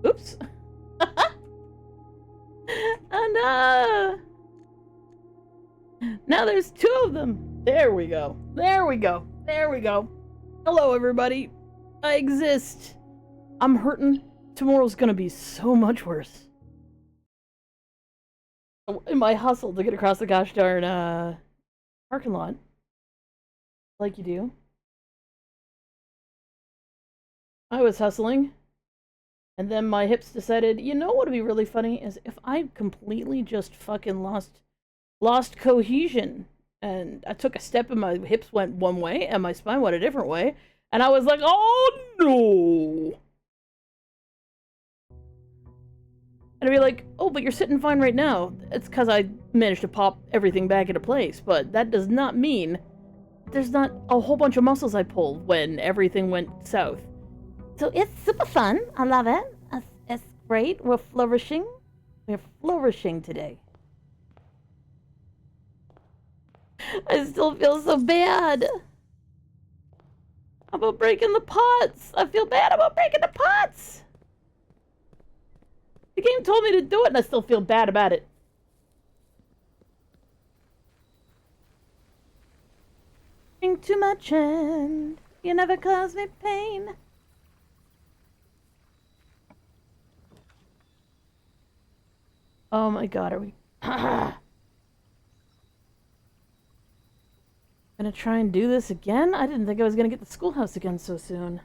Oops. Oh no! Now there's two of them! There we go. There we go. There we go. Hello, everybody. I exist. I'm hurting. Tomorrow's gonna be so much worse. In my hustle to get across the gosh darn, parking lot. Like you do. I was hustling. And then my hips decided, you know what would be really funny is if I completely just fucking lost cohesion. And I took a step and my hips went one way and my spine went a different way. And I was like, oh no! And I'd be like, oh, but you're sitting fine right now. It's because I managed to pop everything back into place. But that does not mean there's not a whole bunch of muscles I pulled when everything went south. So it's super fun. I love it. It's great. We're flourishing. We're flourishing today. I still feel so bad about breaking the pots. I feel bad about breaking the pots. The game told me to do it and I still feel bad about it. Drink too much and you never cause me pain. Oh my god, are we... Gonna try and do this again? I didn't think I was gonna get the schoolhouse again so soon.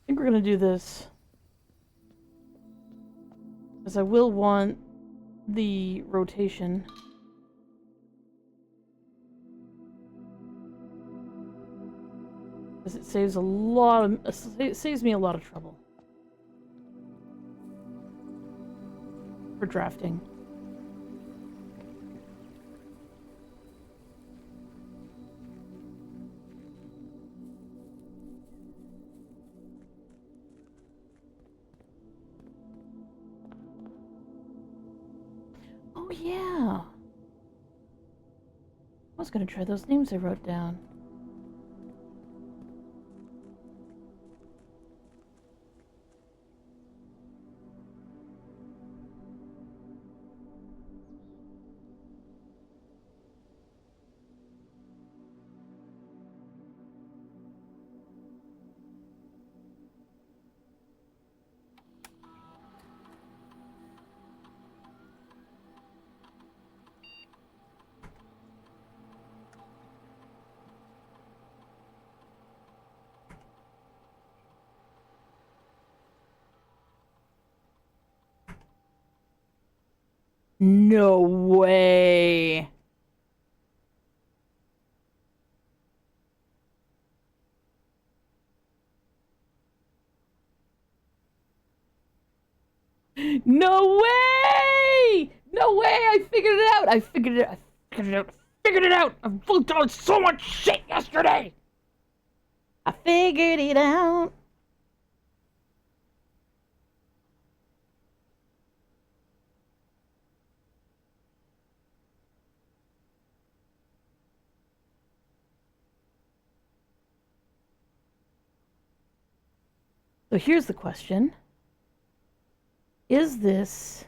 I think we're gonna do this. Because I will want the rotation. Because it saves a lot of... It saves me a lot of trouble. For drafting. Oh yeah! I was gonna try those names I wrote down. No way! No way! No way! I figured it out! I figured it out! I figured it out! I figured it out! I looked on so much shit yesterday! I figured it out! So here's the question. Is this...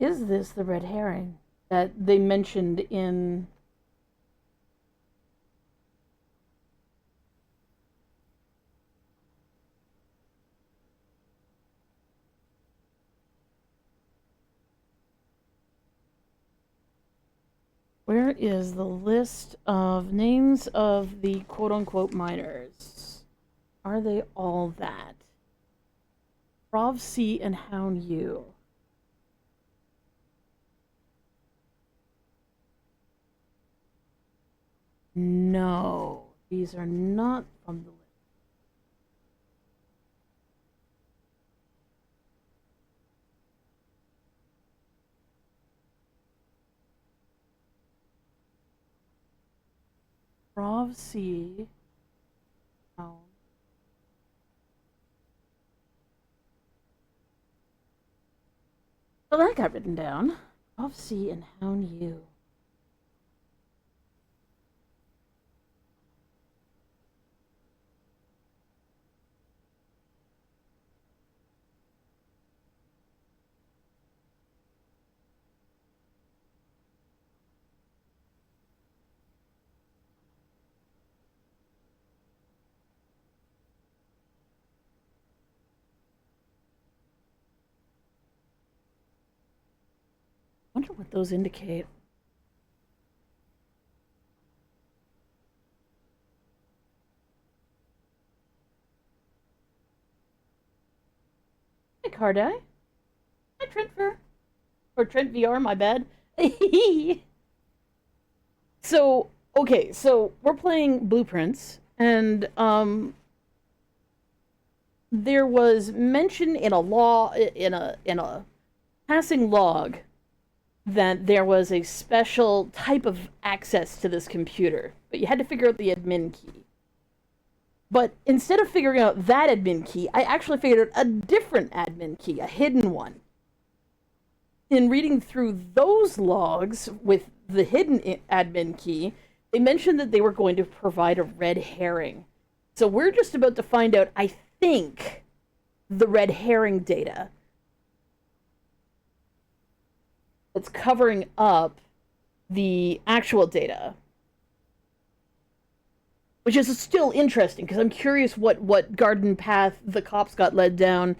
Is this the red herring that they mentioned in... Where is the list of names of the quote-unquote miners? Are they all that? Prov C and Hound U. No, these are not from the list. Prov C. Hound. Well, that got written down. Prov C and Hound U. I wonder what those indicate. Hey, Cardai. Hi, Trent or Trent VR, my bad. So, okay, so we're playing Blueprints, and there was mention in a law in a passing log that there was a special type of access to this computer, but you had to figure out the admin key. But instead of figuring out that admin key, I actually figured out a different admin key, a hidden one. In reading through those logs with the hidden admin key, they mentioned that they were going to provide a red herring. So we're just about to find out, I think, the red herring data that's covering up the actual data. Which is still interesting, because I'm curious what garden path the cops got led down,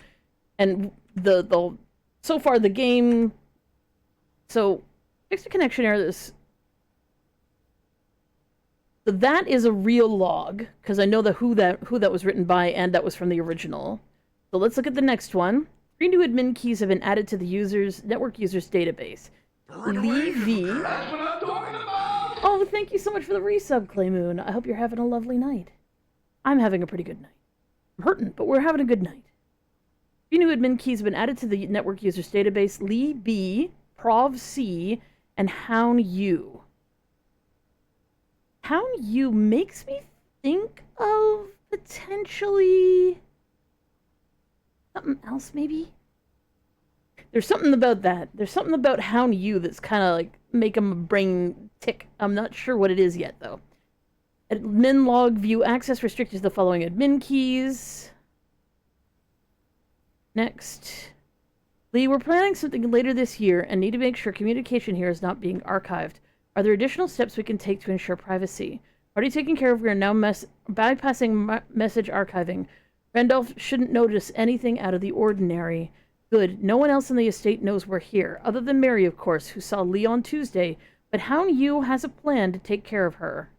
and the so far the game. So, fixed a connection error. So that is a real log, because I know who that was written by, and that was from the original. So let's look at the next one. 3 new admin keys have been added to the network users database. Lee V. Oh, thank you so much for the resub, Claymoon. I hope you're having a lovely night. I'm having a pretty good night. I'm hurting, but we're having a good night. 3 new admin keys have been added to the network users database. Lee B, Prov C, and Hound U. Hound U makes me think of potentially something else, maybe? There's something about that. There's something about Hound U that's kind of like making my brain tick. I'm not sure what it is yet, though. Admin log view access restricted to the following admin keys. Next. Lee, we're planning something later this year and need to make sure communication here is not being archived. Are there additional steps we can take to ensure privacy? Already taken care of, we are now bypassing message archiving. Randolph shouldn't notice anything out of the ordinary. Good. No one else in the estate knows we're here, other than Mary, of course, who saw Lee on Tuesday, but Hound U has a plan to take care of her.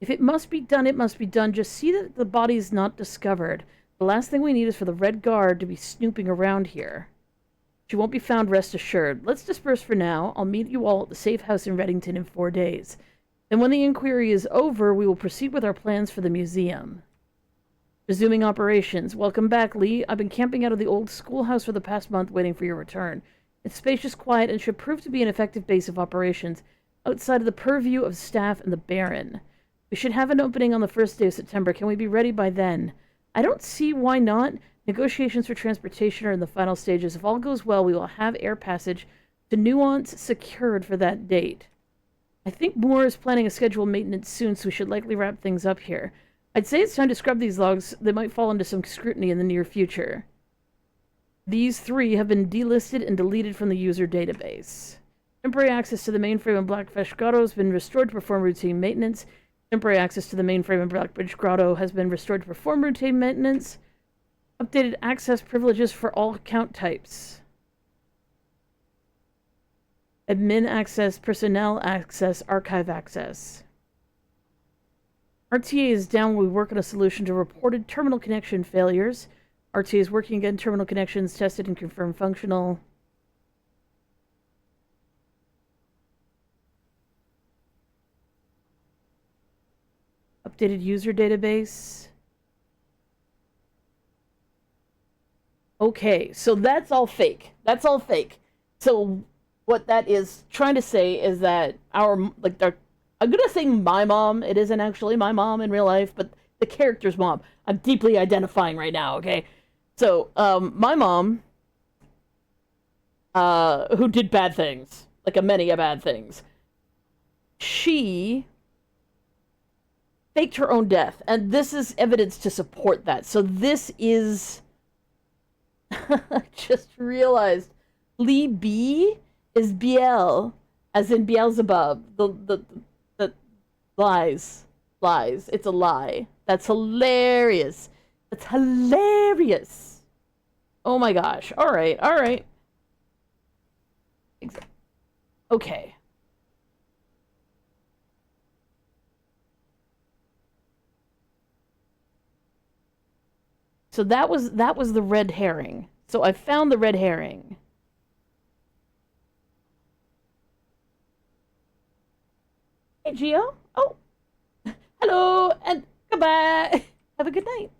If it must be done, it must be done. Just see that the body's not discovered. The last thing we need is for the Red Guard to be snooping around here. She won't be found, rest assured. Let's disperse for now. I'll meet you all at the safe house in Reddington in 4 days. Then when the inquiry is over, we will proceed with our plans for the museum. Resuming operations. Welcome back, Lee. I've been camping out of the old schoolhouse for the past month waiting for your return. It's spacious, quiet, and should prove to be an effective base of operations outside of the purview of staff and the Baron. We should have an opening on the first day of September. Can we be ready by then? I don't see why not. Negotiations for transportation are in the final stages. If all goes well, we will have air passage to Nuance secured for that date. I think Moore is planning a scheduled maintenance soon, so we should likely wrap things up here. I'd say it's time to scrub these logs. They might fall into some scrutiny in the near future. These 3 have been delisted and deleted from the user database. Temporary access to the mainframe in Blackfish Grotto has been restored to perform routine maintenance. Temporary access to the mainframe in Blackbridge Grotto has been restored to perform routine maintenance. Updated access privileges for all account types. Admin access, personnel access, archive access. RTA is down while we work on a solution to reported terminal connection failures. RTA is working again. Terminal connections tested and confirmed functional. Updated user database. Okay, so that's all fake. That's all fake. So what that is trying to say is that I'm gonna say my mom. It isn't actually my mom in real life, but the character's mom. I'm deeply identifying right now. Okay, so my mom, who did bad things, like a many bad things, she faked her own death, and this is evidence to support that. So this is. I just realized Lee B is Biel, as in Beelzebub. The lies. It's a lie. That's hilarious. That's hilarious. Oh my gosh. All right. Okay. So that was the red herring. So I found the red herring. Hey, Gio. Oh, hello and goodbye. Have a good night.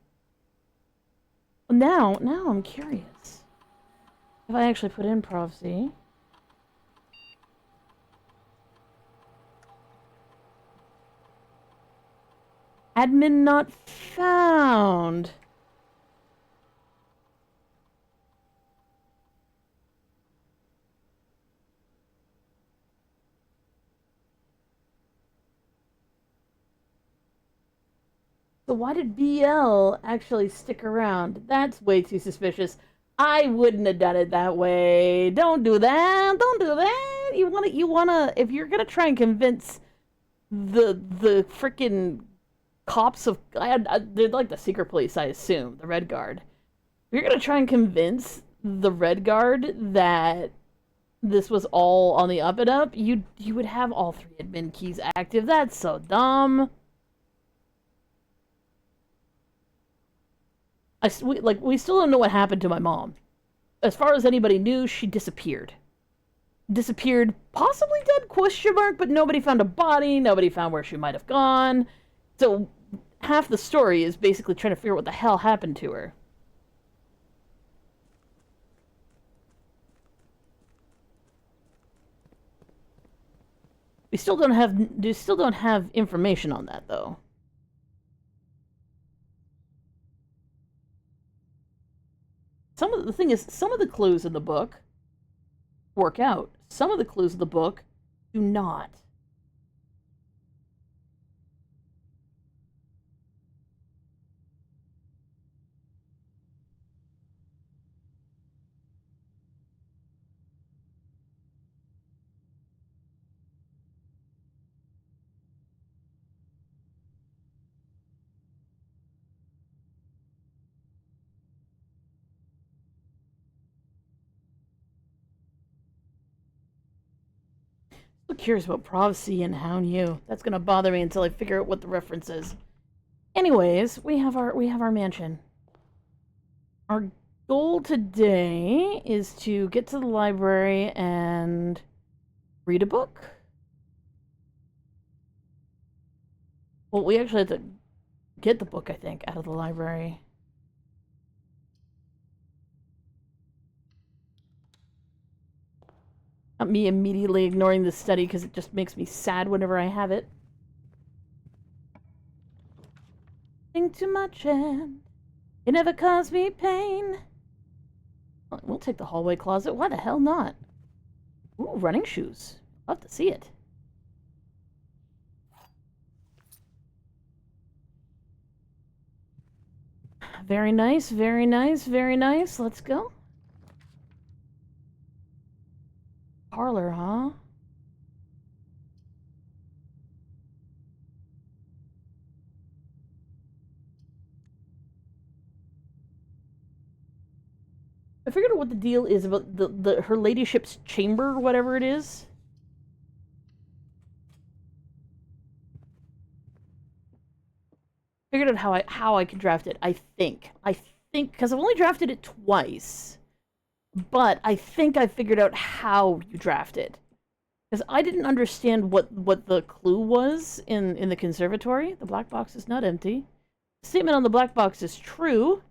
Now I'm curious. If I actually put in prophecy. Admin not found. So why did BL actually stick around? That's way too suspicious. I wouldn't have done it that way. Don't do that. Don't do that. You wanna if you're gonna try and convince the freaking cops of they're like the secret police, I assume, the Red Guard. If you're gonna try and convince the Red Guard that this was all on the up and up, you would have all 3 admin keys active. That's so dumb. We still don't know what happened to my mom. As far as anybody knew, she disappeared. Disappeared, possibly dead, question mark, but nobody found a body, nobody found where she might have gone. So half the story is basically trying to figure out what the hell happened to her. We still don't have information on that though. The thing is, some of the clues in the book work out. Some of the clues in the book do not. I'm curious about prophecy and how new. That's gonna bother me until I figure out what the reference is. Anyways, we have our mansion. Our goal today is to get to the library and read a book. Well, we actually have to get the book, I think, out of the library. Not me immediately ignoring the study because it just makes me sad whenever I have it. Think too much and it never caused me pain. We'll take the hallway closet. Why the hell not? Ooh, running shoes. Love to see it. Very nice, very nice, very nice. Let's go. Parlor, huh? I figured out what the deal is about her ladyship's chamber or whatever it is. Figured out how I can draft it. I think because I've only drafted it twice, but I think I figured out how you draft it. Because I didn't understand what the clue was in the conservatory. The black box is not empty. The statement on the black box is true.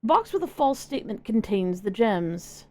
Box with a false statement contains the gems.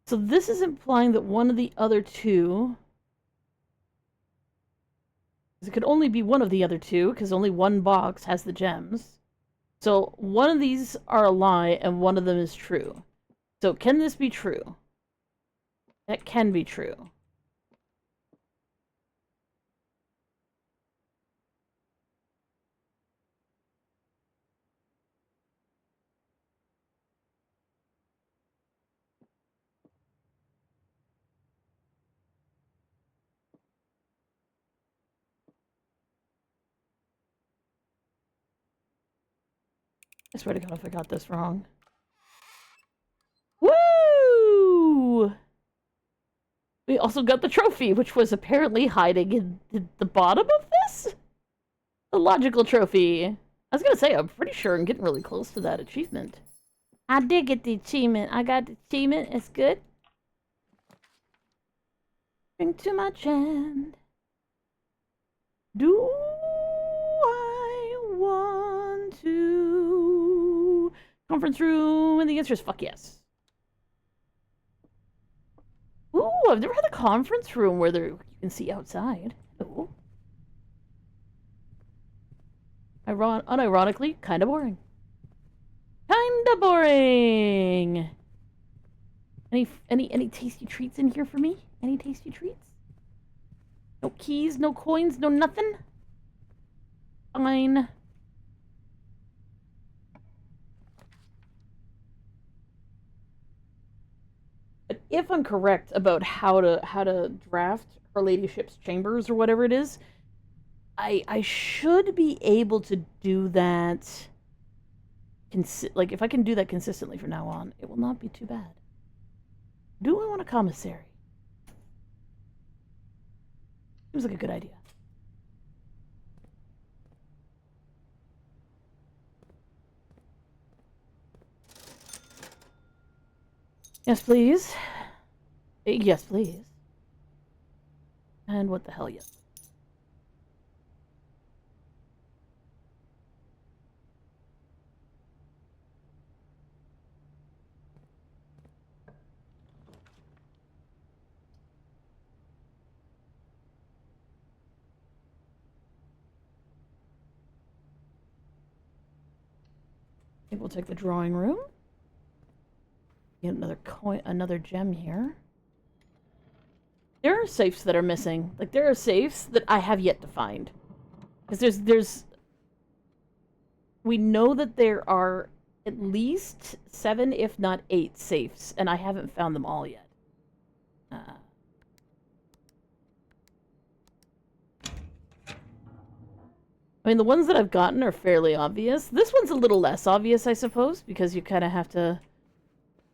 So this is implying that one of the other two... It could only be one of the other two, because only one box has the gems. So one of these are a lie, and one of them is true. So can this be true? That can be true. I swear to God if I got this wrong. Woo! We also got the trophy, which was apparently hiding in the bottom of this? The logical trophy. I was gonna say, I'm pretty sure I'm getting really close to that achievement. I did get the achievement. I got the achievement. It's good. Bring to my hand. Do I want to... Conference room, and the answer is fuck yes. Ooh, I've never had a conference room where you can see outside. Ooh. Unironically, kinda boring. Kinda boring! Any tasty treats in here for me? Any tasty treats? No keys, no coins, no nothing? Fine. But if I'm correct about how to draft Her Ladyship's chambers or whatever it is, I should be able to do that. Like if I can do that consistently from now on, it will not be too bad. Do I want a commissary? Seems like a good idea. Yes, please. Yes, please. And what the hell, yes. I think we'll take the drawing room. Get another coin, another gem here. There are safes that are missing. Like, there are safes that I have yet to find. Because we know that there are at least 7, if not 8 safes, and I haven't found them all yet. I mean, the ones that I've gotten are fairly obvious. This one's a little less obvious, I suppose, because you kind of have to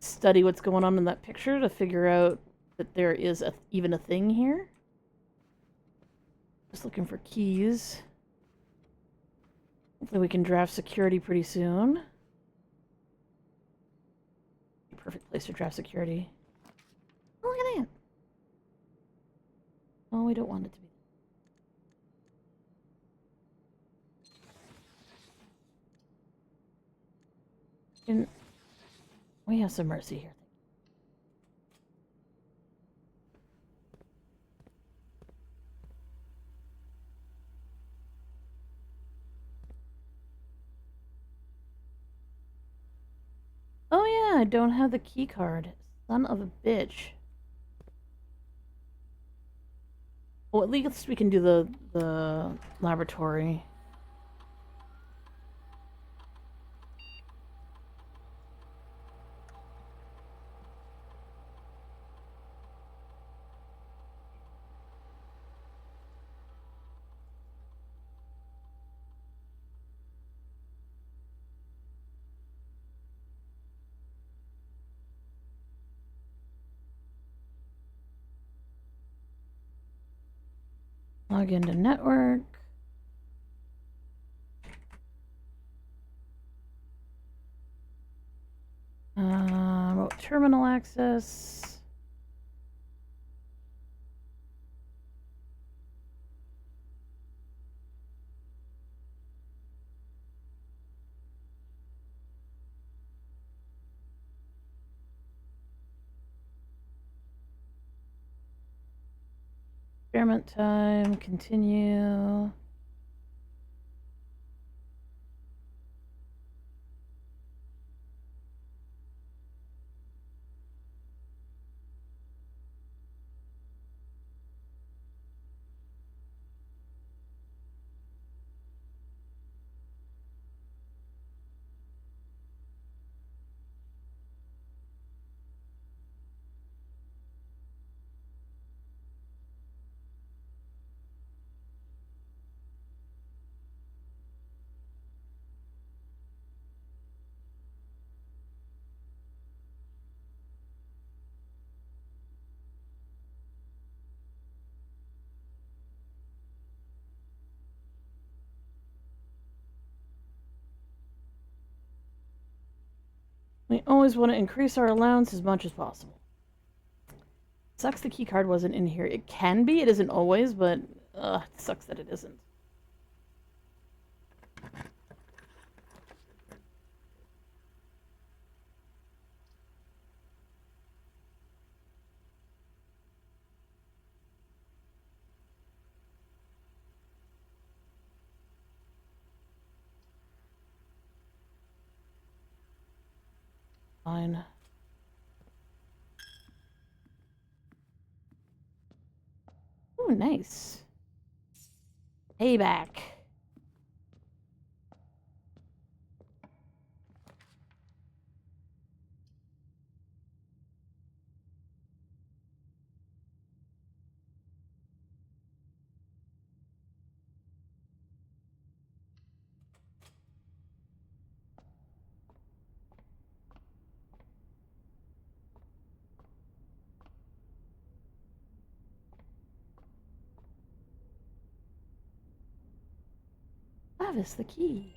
study what's going on in that picture to figure out that there is even a thing here. Just looking for keys. Hopefully we can draft security pretty soon. Perfect place to draft security. we don't want it to be. We have some mercy here. Oh yeah, I don't have the key card. Son of a bitch. Well, at least we can do the laboratory. Log into network. Remote terminal access. Experiment time, continue. We always want to increase our allowance as much as possible. Sucks the key card wasn't in here. It can be, it isn't always, but it sucks that it isn't. Fine. Ooh, nice. Payback. That is the key.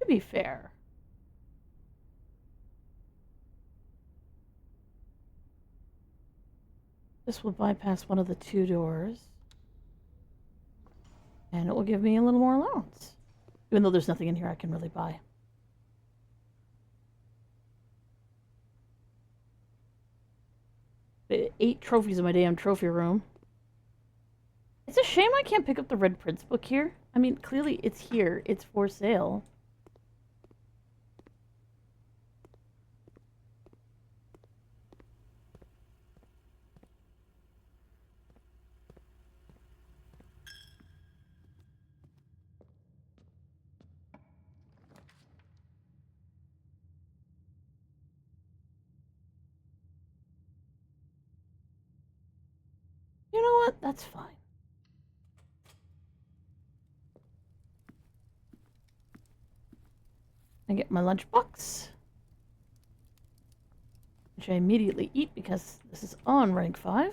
To be fair. This will bypass one of the 2 doors. And it will give me a little more allowance. Even though there's nothing in here I can really buy. But 8 trophies in my damn trophy room. It's a shame I can't pick up the Red Prince book here. I mean, clearly it's here. It's for sale. You know what? That's fine. I get my lunchbox. which I immediately eat because this is on rank 5.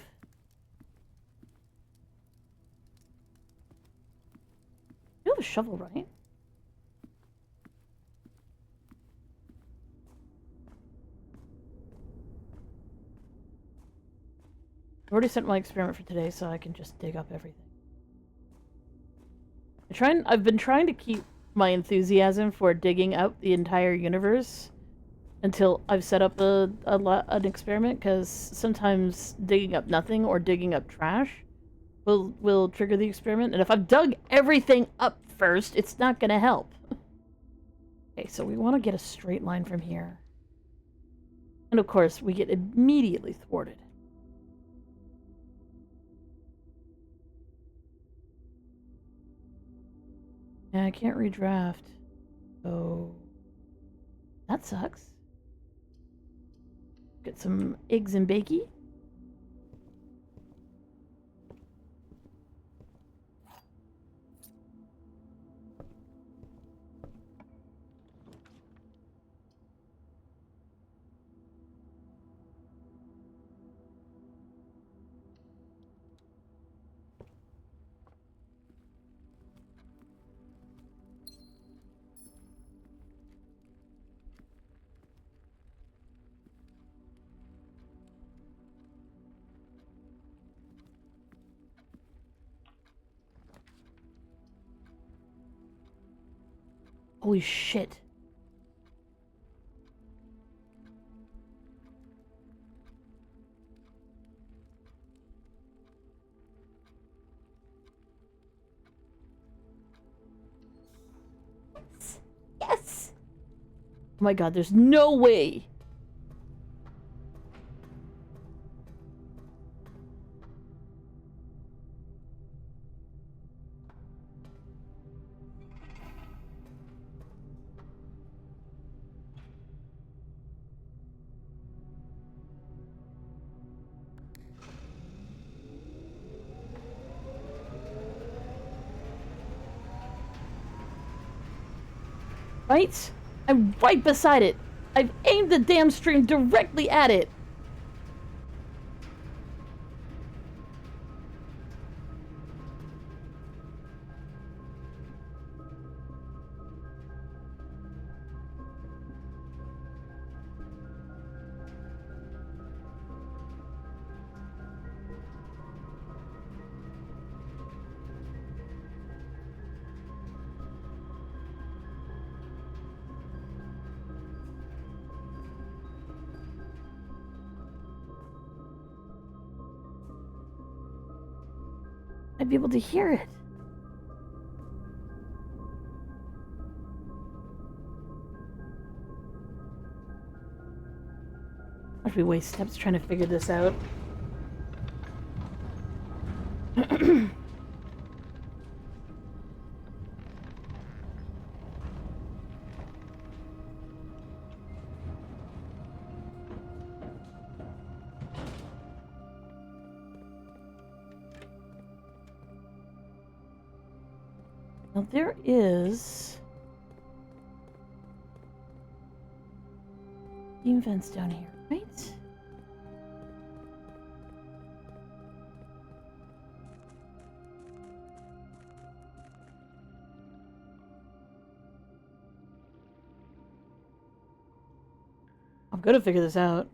You have a shovel, right? I've already sent my experiment for today, so I can just dig up everything. I've been trying to keep my enthusiasm for digging out the entire universe until I've set up an experiment, because sometimes digging up nothing or digging up trash will trigger the experiment, and if I've dug everything up first, it's not gonna help. Okay, so we want to get a straight line from here. And of course, we get immediately thwarted. And I can't redraft. So that sucks. Get some eggs and bakey. Holy shit. Yes! Yes! Oh my god, there's no way! Right? I'm right beside it. I've aimed the damn stream directly at it. I'd be able to hear it. Watch me waste steps trying to figure this out. Now there is steam vents down here, right? I'm gonna figure this out.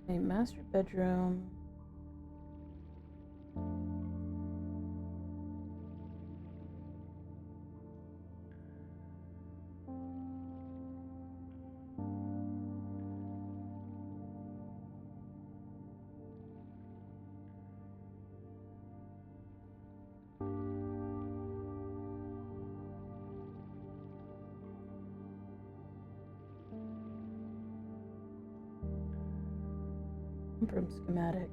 A master bedroom. bathroom schematic.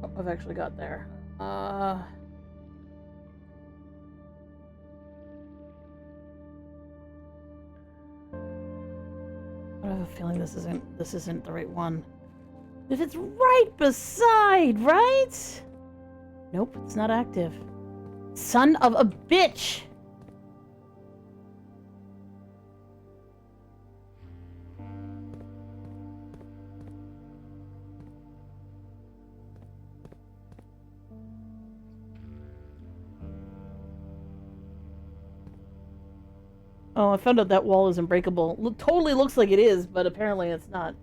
Oh, I've actually got there. I have a feeling this isn't the right one. If it's right beside, right? Nope, it's not active. Son of a bitch! Oh, I found out that wall isn't breakable. Totally looks like it is, but apparently it's not.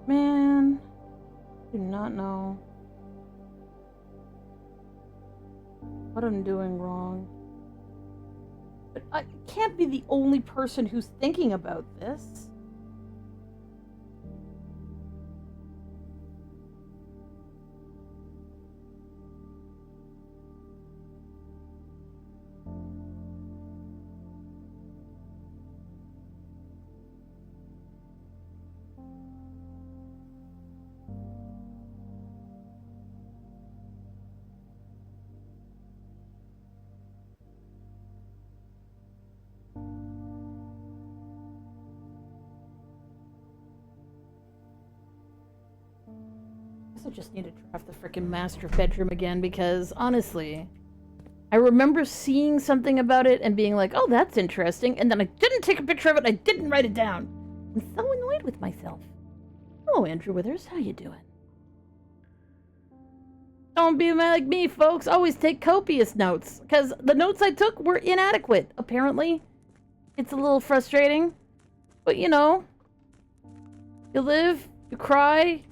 Man, I do not know what I'm doing wrong. But I can't be the only person who's thinking about this. I just need to draft the frickin' master bedroom again because, honestly, I remember seeing something about it and being like, oh, that's interesting, and then I didn't take a picture of it, I didn't write it down. I'm so annoyed with myself. Hello, Andrew Withers, how you doing? Don't be like me, folks. Always take copious notes, because the notes I took were inadequate, apparently. It's a little frustrating, but you know, you live, you cry,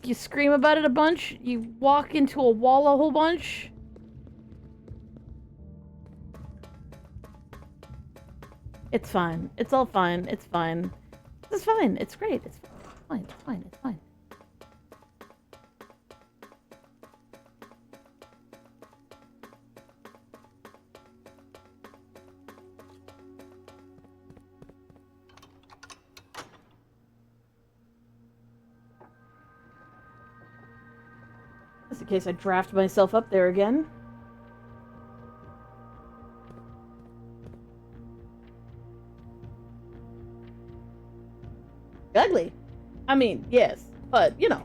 you scream about it a bunch, you walk into a wall a whole bunch. It's fine. It's all fine. It's fine. It's fine. It's great. It's fine. It's fine. It's fine. Just in case I draft myself up there again. Ugly. I mean, yes, but you know.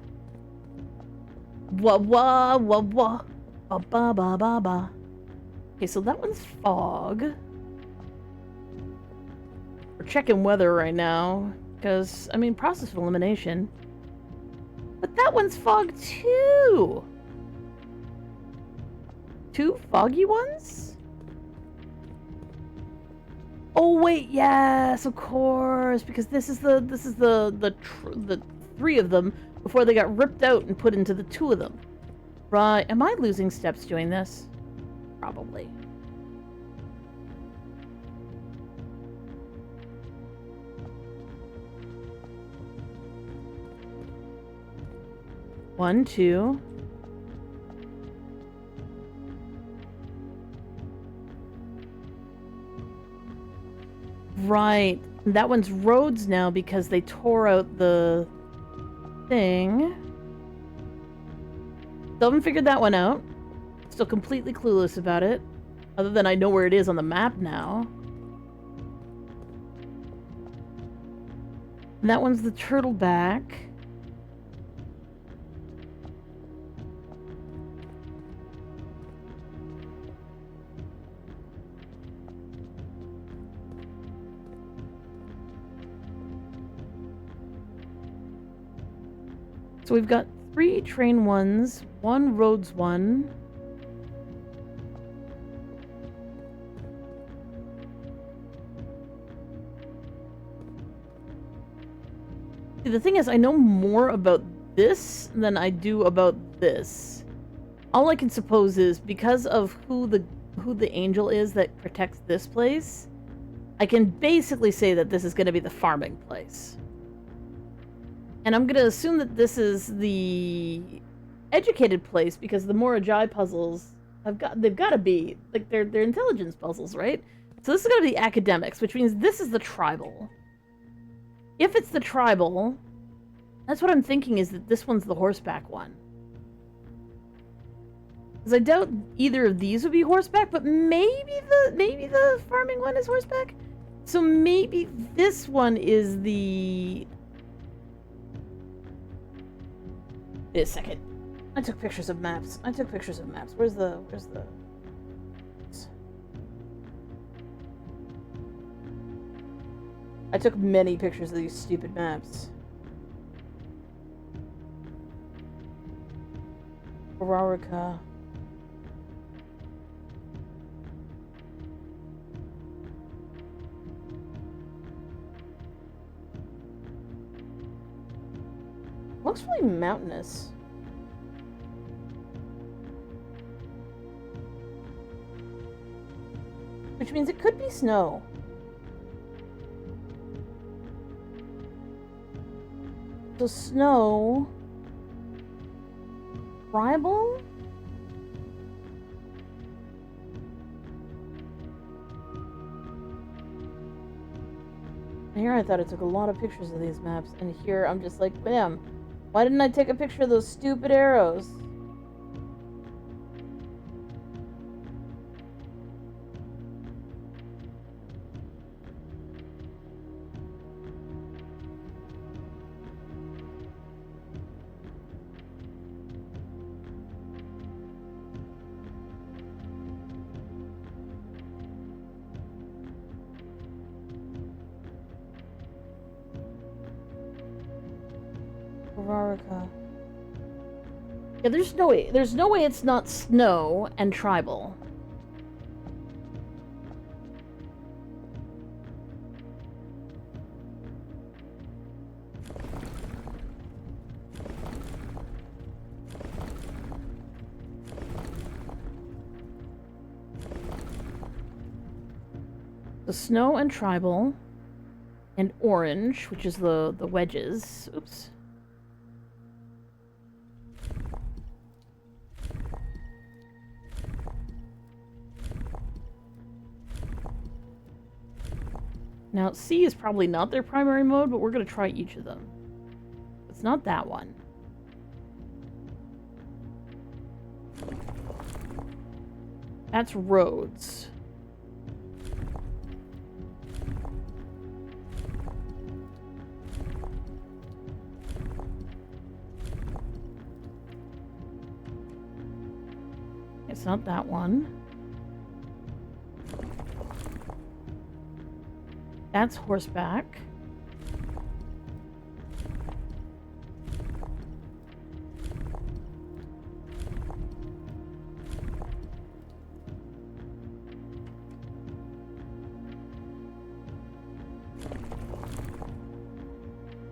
Wah wah wah wah. Ba ba ba ba ba. Okay, so that one's fog. We're checking weather right now, because, I mean, process of elimination. But that one's fog too! Two foggy ones? Oh wait, yes, of course, because this is the three of them before they got ripped out and put into the two of them. Right, am I losing steps doing this? Probably. One, two. Right. That one's roads now because they tore out the thing. Still haven't figured that one out. Still completely clueless about it. Other than I know where it is on the map now. And that one's the turtleback. So we've got 3 train ones, 1 roads one. See, the thing is, I know more about this than I do about this. All I can suppose is because of who the angel is that protects this place, I can basically say that this is going to be the farming place. And I'm gonna assume that this is the educated place because the more Ajay puzzles they've gotta be like they're intelligence puzzles, right? So this is gonna be the academics, which means this is the tribal. If it's the tribal, that's what I'm thinking is that this one's the horseback one. Because I doubt either of these would be horseback, but maybe the farming one is horseback. So maybe this one is the. Wait a second. I took pictures of maps. Where's the... I took many pictures of these stupid maps. Ararica. Looks really mountainous. Which means it could be snow. So snow... Tribal? Here I thought I took a lot of pictures of these maps, and here I'm just like, bam. Why didn't I take a picture of those stupid arrows? Aurorica. Yeah, there's no way. There's no way it's not snow and tribal. The snow and tribal, and orange, which is the wedges. Oops. Now, C is probably not their primary mode, but we're going to try each of them. It's not that one. That's roads. It's not that one. That's horseback.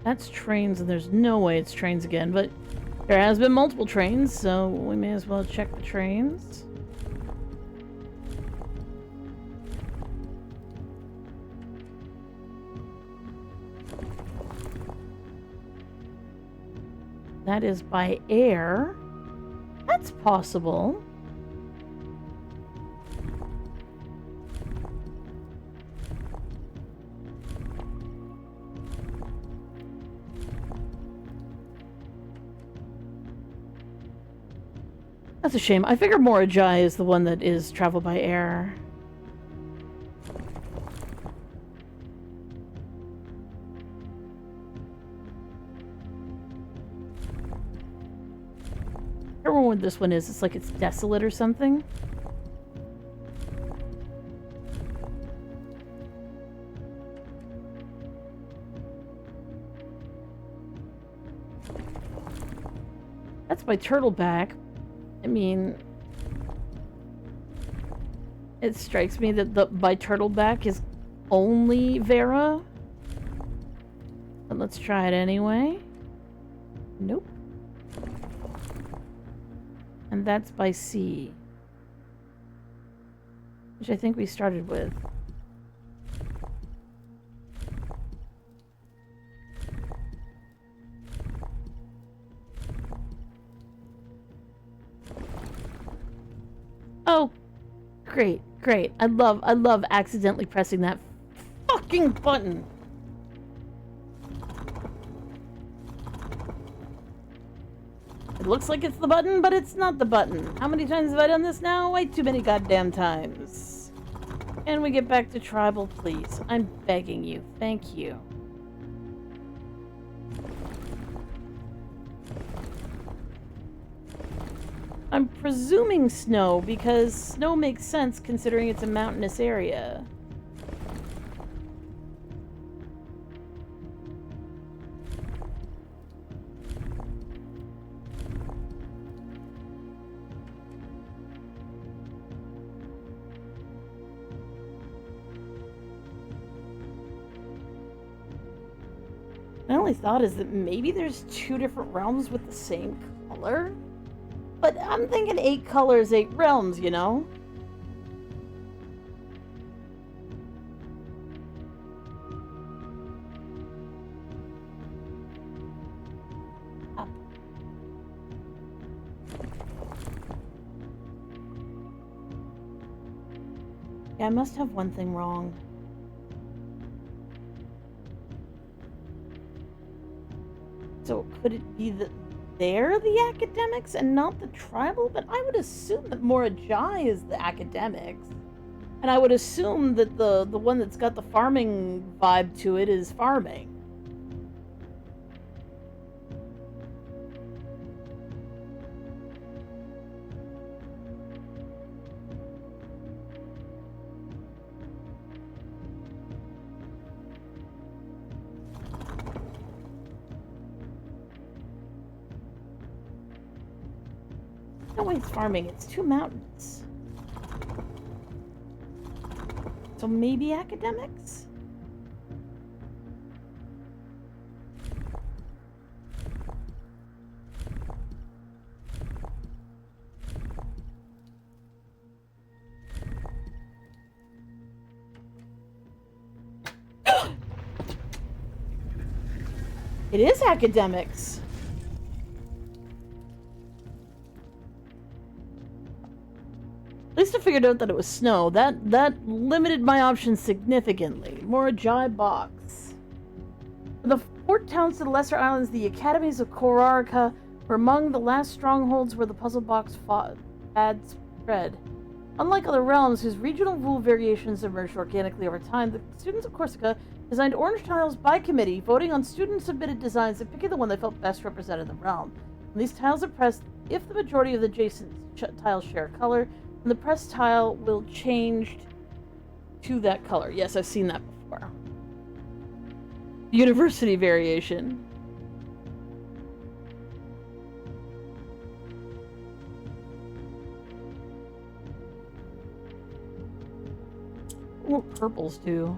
That's trains, and there's no way it's trains again, but there has been multiple trains, so we may as well check the trains. That is by air. That's possible. That's a shame. I figure Morajai is the one that is travel by air. I don't remember what this one is. It's like it's desolate or something. That's by Turtleback. I mean, it strikes me that the by Turtleback is only Vera. But let's try it anyway. Nope. And that's by C, which I think we started with. Oh, great, great. I love accidentally pressing that fucking button. It looks like it's the button, but it's not the button. How many times have I done this now? Way too many goddamn times. Can we get back to tribal, please? I'm begging you. Thank you. I'm presuming snow, because snow makes sense considering it's a mountainous area. My only thought is that maybe there's two different realms with the same color? But I'm thinking 8 colors, 8 realms, you know? Up. Yeah, I must have one thing wrong. So could it be that they're the academics and not the tribal? But I would assume that Morajai is the academics. And I would assume that the one that's got the farming vibe to it is farming. No way it's farming. It's 2 mountains. So maybe academics? It is academics. At least I figured out that it was snow. That limited my options significantly. Morajai box. For the 4 towns to the lesser islands, the academies of Korarika were among the last strongholds where the puzzle box had spread. Unlike other realms whose regional rule variations emerged organically over time, the students of Corsica designed orange tiles by committee, voting on student-submitted designs and picking the one they felt best represented the realm. When these tiles are pressed, if the majority of the adjacent tiles share a color, then the pressed tile will change to that color. Yes, I've seen that before. University variation. What purples do?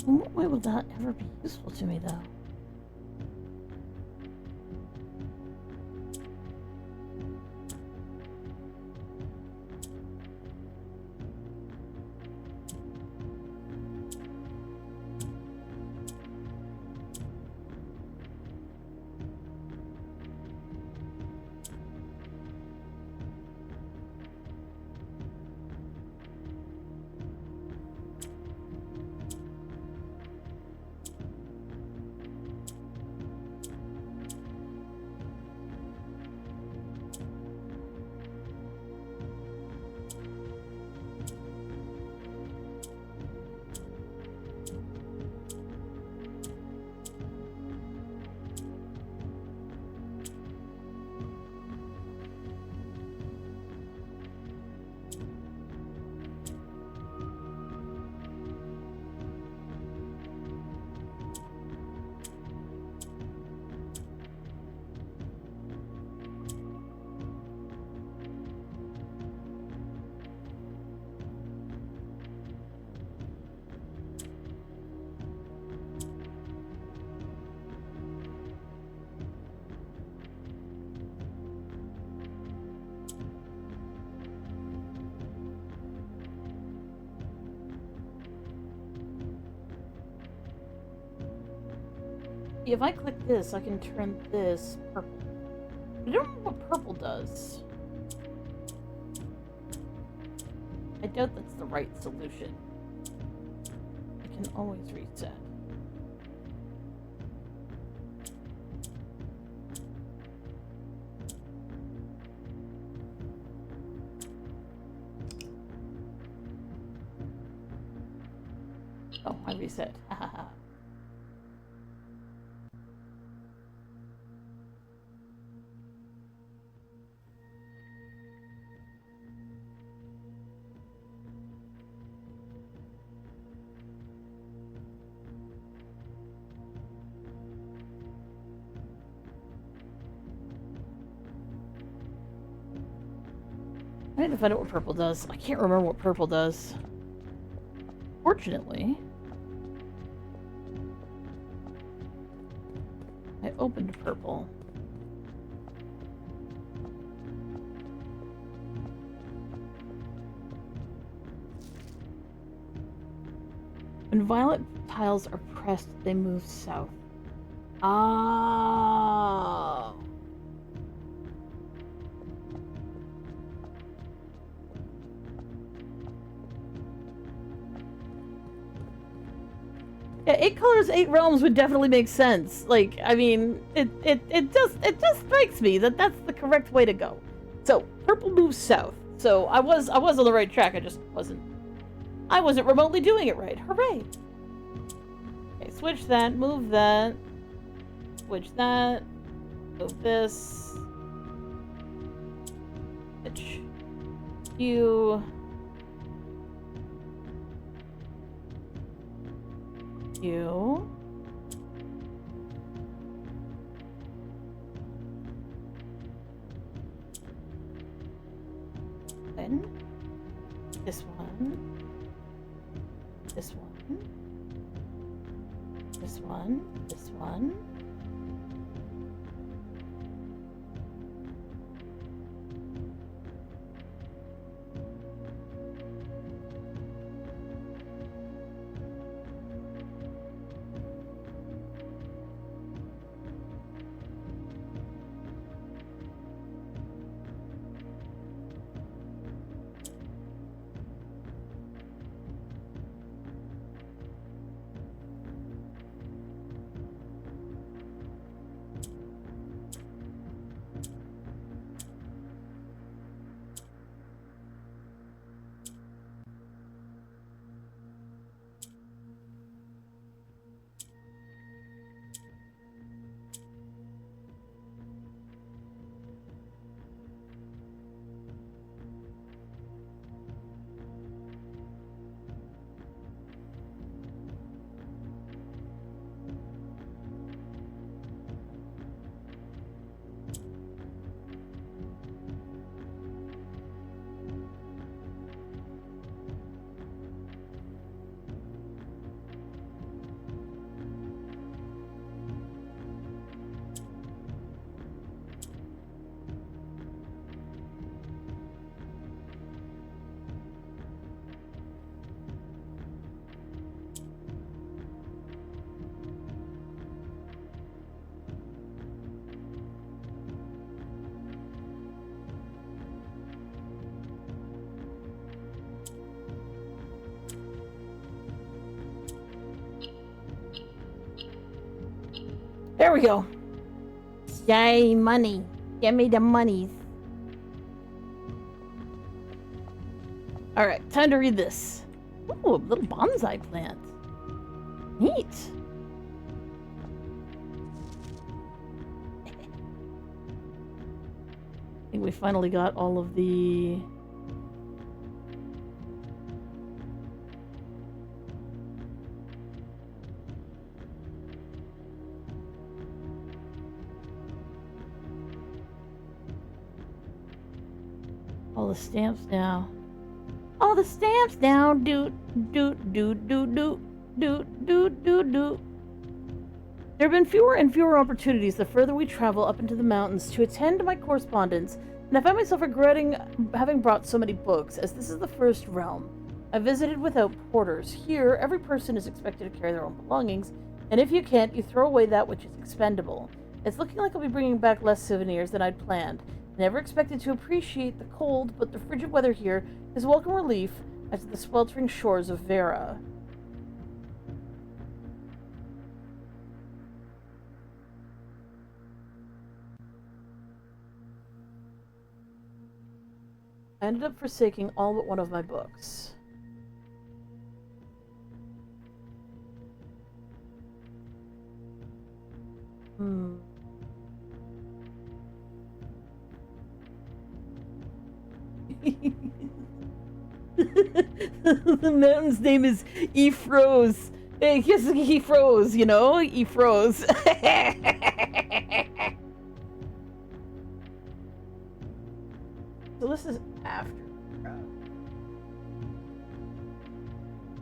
In what way will that ever be useful to me, though? If I click this, I can turn this purple. I don't know what purple does. I doubt that's the right solution. I can always reset. Oh, I reset. need to find out what purple does. I can't remember what purple does. Fortunately, I opened purple. When violet tiles are pressed, they move south. Oh. Yeah, 8 colors, 8 realms would definitely make sense. Like, I mean, it just strikes me that that's the correct way to go. So, purple moves south. So, I was on the right track. I just wasn't remotely doing it right. Hooray! Okay, switch that, move that, switch that, move this, switch you. You. Then this one. This one. This one. This one. There we go. Yay, money. Give me the monies. Alright, time to read this. Ooh, a little bonsai plant. Neat. I think we finally got all of the... all the stamps now. All the stamps now. Doot, doot, doot, doot, doot, doot, doot, doot, doot. There have been fewer and fewer opportunities the further we travel up into the mountains to attend to my correspondence, and I find myself regretting having brought so many books, as this is the first realm I visited without porters. Here, every person is expected to carry their own belongings, and if you can't, you throw away that which is expendable. It's looking like I'll be bringing back less souvenirs than I'd planned. I never expected to appreciate the cold, but the frigid weather here is welcome relief as the sweltering shores of Vera. I ended up forsaking all but one of my books. The mountain's name is Efrose. Hey, yes, Efrose, you know? Efrose. So this is after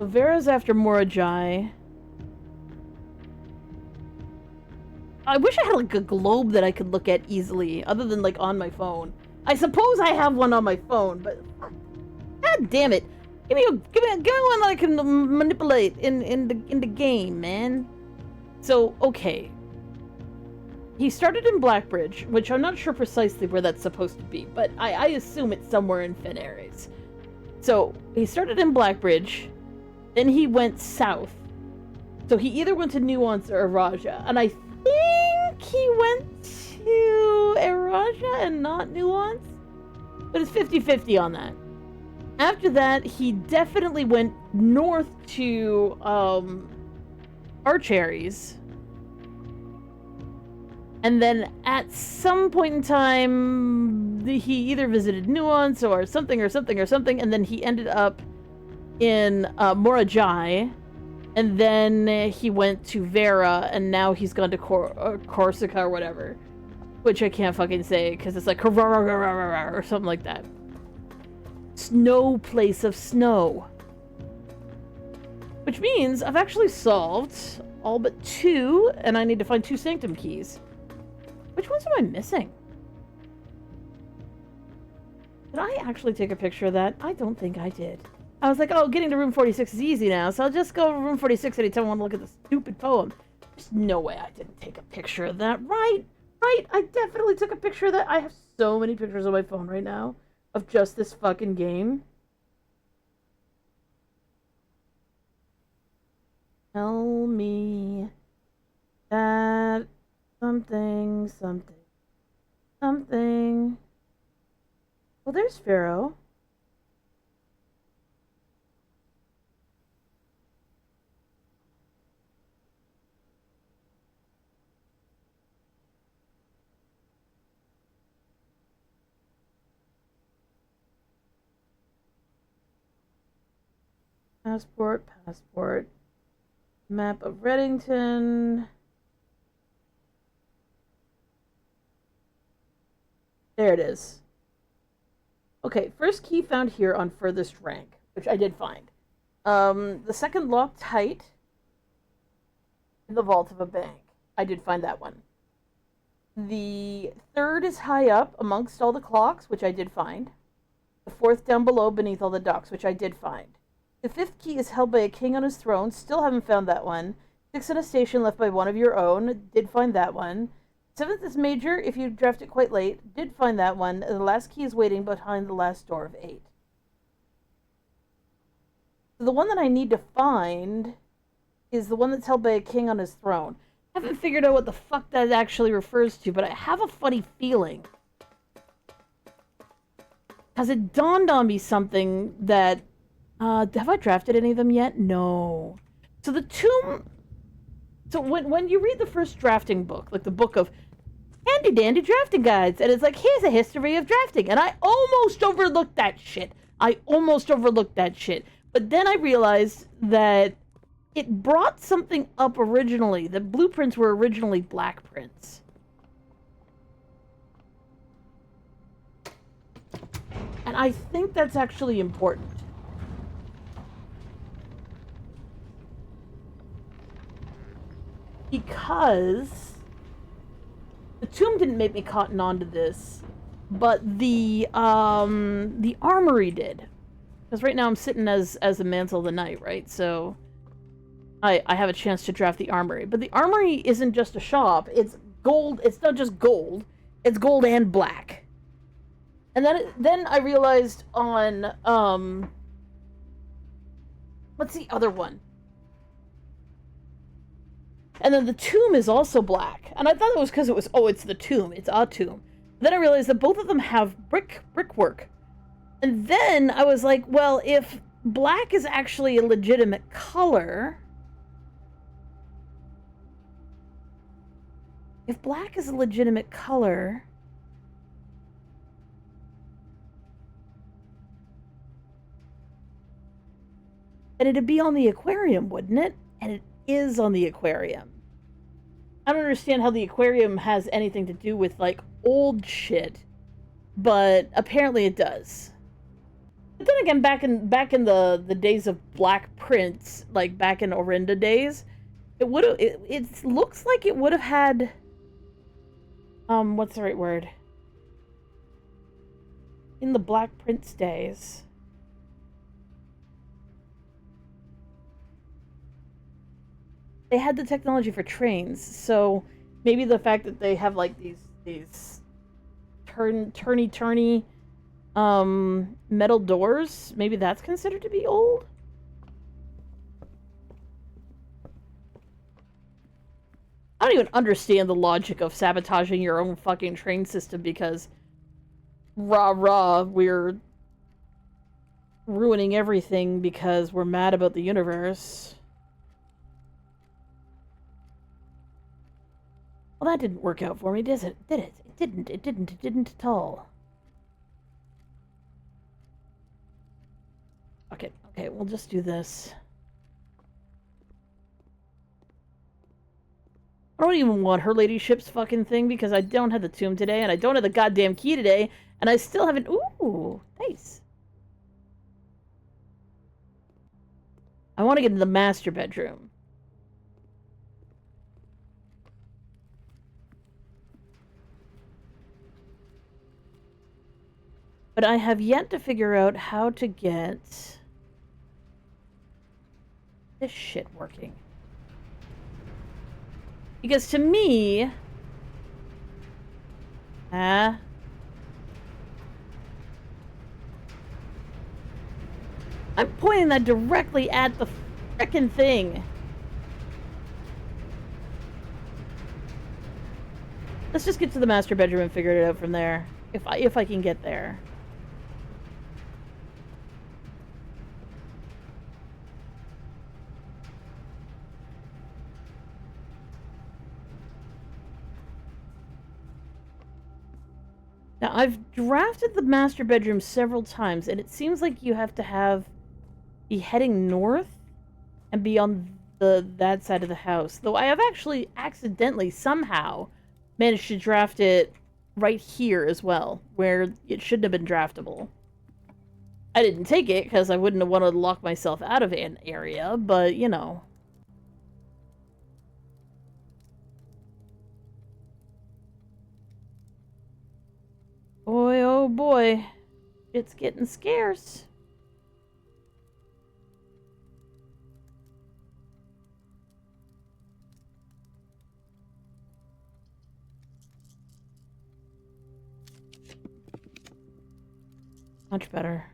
So Vera's after Morajai. I wish I had like a globe that I could look at easily, other than like on my phone. I suppose I have one on my phone, but god damn it! Give me one that I can manipulate in the game, man. So okay, he started in Blackbridge, which I'm not sure precisely where that's supposed to be, but I assume it's somewhere in Fen Ares. So he started in Blackbridge, then he went south. So he either went to Nuance or Araja, and I think he went to Araja and not Nuance, but it's 50-50 on that. After that, he definitely went north to Archaries, and then at some point in time, he either visited Nuance or something, and then he ended up in Morajai. And then he went to Vera, and now he's gone to Corsica or whatever. Which I can't fucking say, because it's like or something like that. Snow place of snow. Which means I've actually solved all but 2, and I need to find 2 Sanctum keys. Which ones am I missing? Did I actually take a picture of that? I don't think I did. I was like, oh, getting to room 46 is easy now, so I'll just go to room 46 anytime I want to look at the stupid poem. There's no way I didn't take a picture of that. Right, I definitely took a picture of that. I have so many pictures on my phone right now of just this fucking game. Tell me that something. Well, there's Pharaoh. Passport. Map of Reddington. There it is. Okay, first key found here on furthest rank, which I did find. The second locked tight in the vault of a bank. I did find that one. The third is high up amongst all the clocks, which I did find. The fourth down below beneath all the docks, which I did find. The fifth key is held by a king on his throne. Still haven't found that one. 6 in a station left by one of your own. Did find that one. 7th is major if you draft it quite late. Did find that one. And the last key is waiting behind the last door of 8. So the one that I need to find is the one that's held by a king on his throne. I haven't figured out what the fuck that actually refers to, but I have a funny feeling. Because it dawned on me something that... have I drafted any of them yet? No. So the tomb... So when you read the first drafting book, like the book of handy dandy drafting guides, and it's like, here's a history of drafting, and I almost overlooked that shit. But then I realized that it brought something up originally. The blueprints were originally black prints. And I think that's actually important. Because the tomb didn't make me cotton on to this, but the armory did. Because right now I'm sitting as a Mantle of the Night, right? So I have a chance to draft the armory. But the armory isn't just a shop. It's gold. It's not just gold. It's gold and black. And then I realized on what's the other one? And then the tomb is also black. And I thought it was because it was, it's the tomb. It's a tomb. Then I realized that both of them have brickwork. And then I was like, well, if black is actually a legitimate color... If black is a legitimate color... then it'd be on the aquarium, wouldn't it? And it is on the aquarium. I don't understand how the aquarium has anything to do with, like, old shit. But apparently it does. But then again, back in the days of black prints, like back in Orinda days, it would have. It looks like it would have had. What's the right word? In the Black Prince days. They had the technology for trains, so maybe the fact that they have like these turny metal doors, maybe that's considered to be old? I don't even understand the logic of sabotaging your own fucking train system because rah, we're ruining everything because we're mad about the universe. Well, that didn't work out for me, did it? Did it? It didn't. It didn't at all. Okay, we'll just do this. I don't even want her ladyship's fucking thing because I don't have the tomb today and I don't have the goddamn key today and I still haven't. Ooh, nice. I want to get into the master bedroom. But I have yet to figure out how to get this shit working. Because to me... I'm pointing that directly at the frickin' thing. Let's just get to the master bedroom and figure it out from there. If I can get there. Now, I've drafted the master bedroom several times, and it seems like you have to be heading north and be on that side of the house. Though I have actually accidentally, somehow, managed to draft it right here as well, where it shouldn't have been draftable. I didn't take it, because I wouldn't have wanted to lock myself out of an area, but, you know. Boy, oh boy. It's getting scarce. Much better.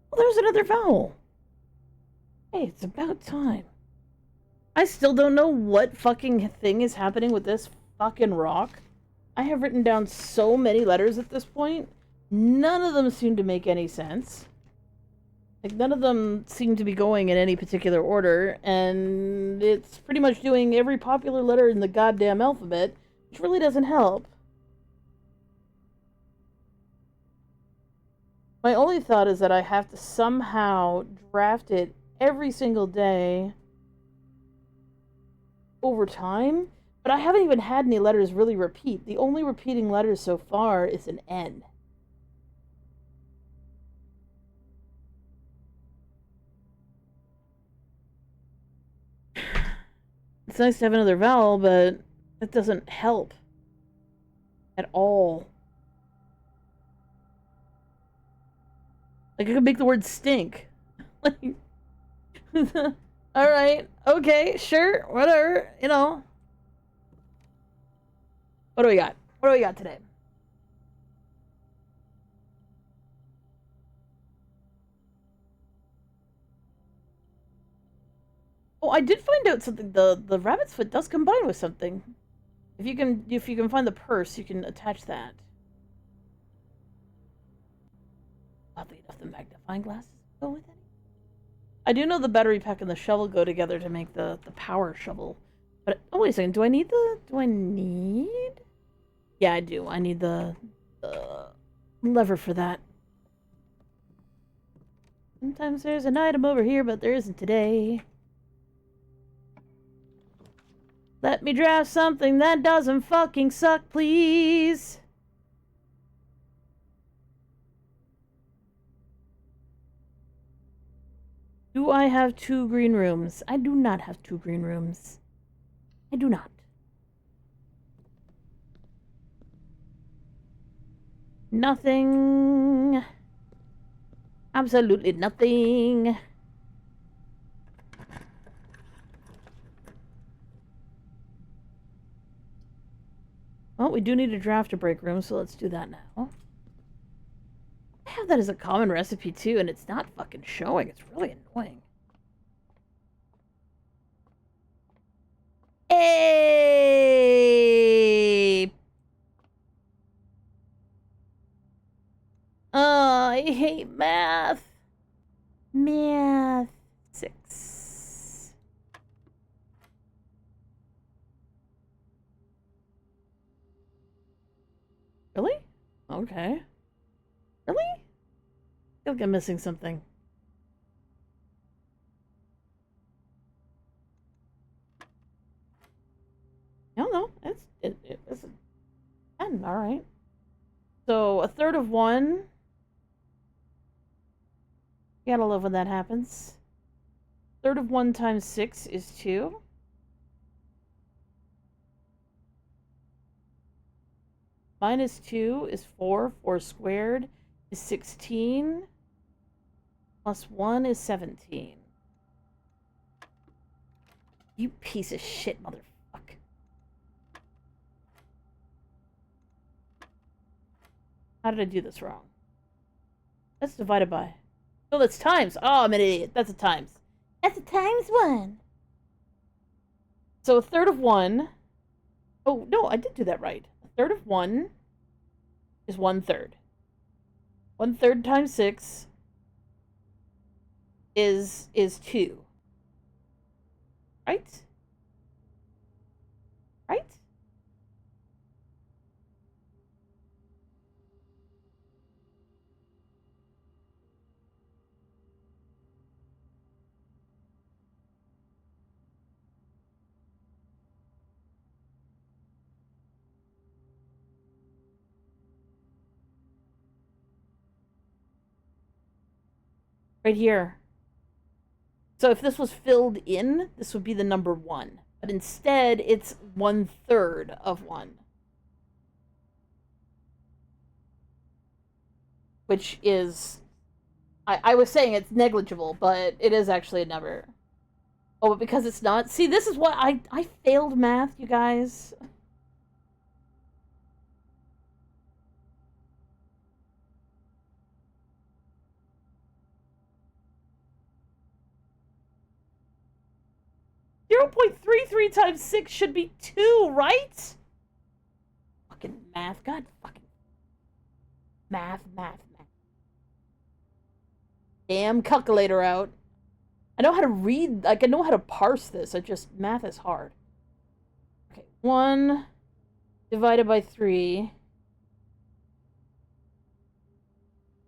Well, there's another vowel. Hey, it's about time. I still don't know what fucking thing is happening with this fucking rock. I have written down so many letters at this point. None of them seem to make any sense. Like, none of them seem to be going in any particular order, and it's pretty much doing every popular letter in the goddamn alphabet, which really doesn't help. My only thought is that I have to somehow draft it every single day over time, but I haven't even had any letters really repeat. The only repeating letters so far is an N. It's nice to have another vowel, but that doesn't help at all. Like, I could make the word stink. Like, alright, okay, sure, whatever, you know. What do we got? What do we got today? Oh, I did find out something. The rabbit's foot does combine with something. If you can find the purse, you can attach that. Oddly enough, the magnifying glasses go with it. I do know the battery pack and the shovel go together to make the power shovel. But oh wait a second, do I need? Yeah, I do. I need the lever for that. Sometimes there's an item over here, but there isn't today. Let me draft something that doesn't fucking suck, please. Do I have 2 green rooms? I do not have 2 green rooms. I do not. Nothing. Absolutely nothing. Well, we do need a draft to break room, so let's do that now. I have that as a common recipe too, and it's not fucking showing. It's really annoying. Hey! Oh, I hate math. Math. 6. Really? Okay. Really? I feel like I'm missing something. No, it's a 10, alright. So, a third of 1. You gotta love when that happens. Third of 1 times 6 is 2. Minus 2 is 4. 4 squared is 16. Plus 1 is 17. You piece of shit, motherfucker. How did I do this wrong? That's divided by. Oh, that's times. Oh, I'm an idiot. That's a times. That's a times 1. So a third of 1. Oh, no, I did do that right. A third of 1 is 1/3. 1/3 times 6 is 2. Right? Right? Right here. So if this was filled in, this would be the number 1. But instead, it's 1/3 of 1. Which is... I was saying it's negligible, but it is actually a number. Oh, but because it's not... See, this is what... I failed math, you guys. 0.33 times 6 should be 2, right? Fucking math. God fucking... Math. Damn calculator out. I know how to read... Like, I know how to parse this. Math is hard. Okay, 1 divided by 3.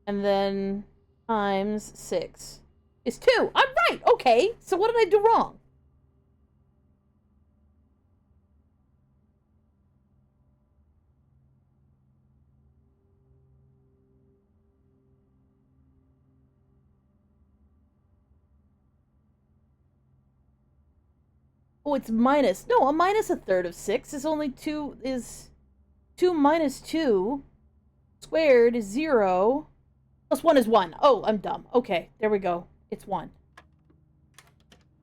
And then times 6 is 2. I'm right! Okay, so what did I do wrong? Oh, it's minus. No, a minus 1/3 of 6 is only 2, is 2 minus 2 squared is 0. Plus 1 is 1. Oh, I'm dumb. Okay, there we go. It's 1.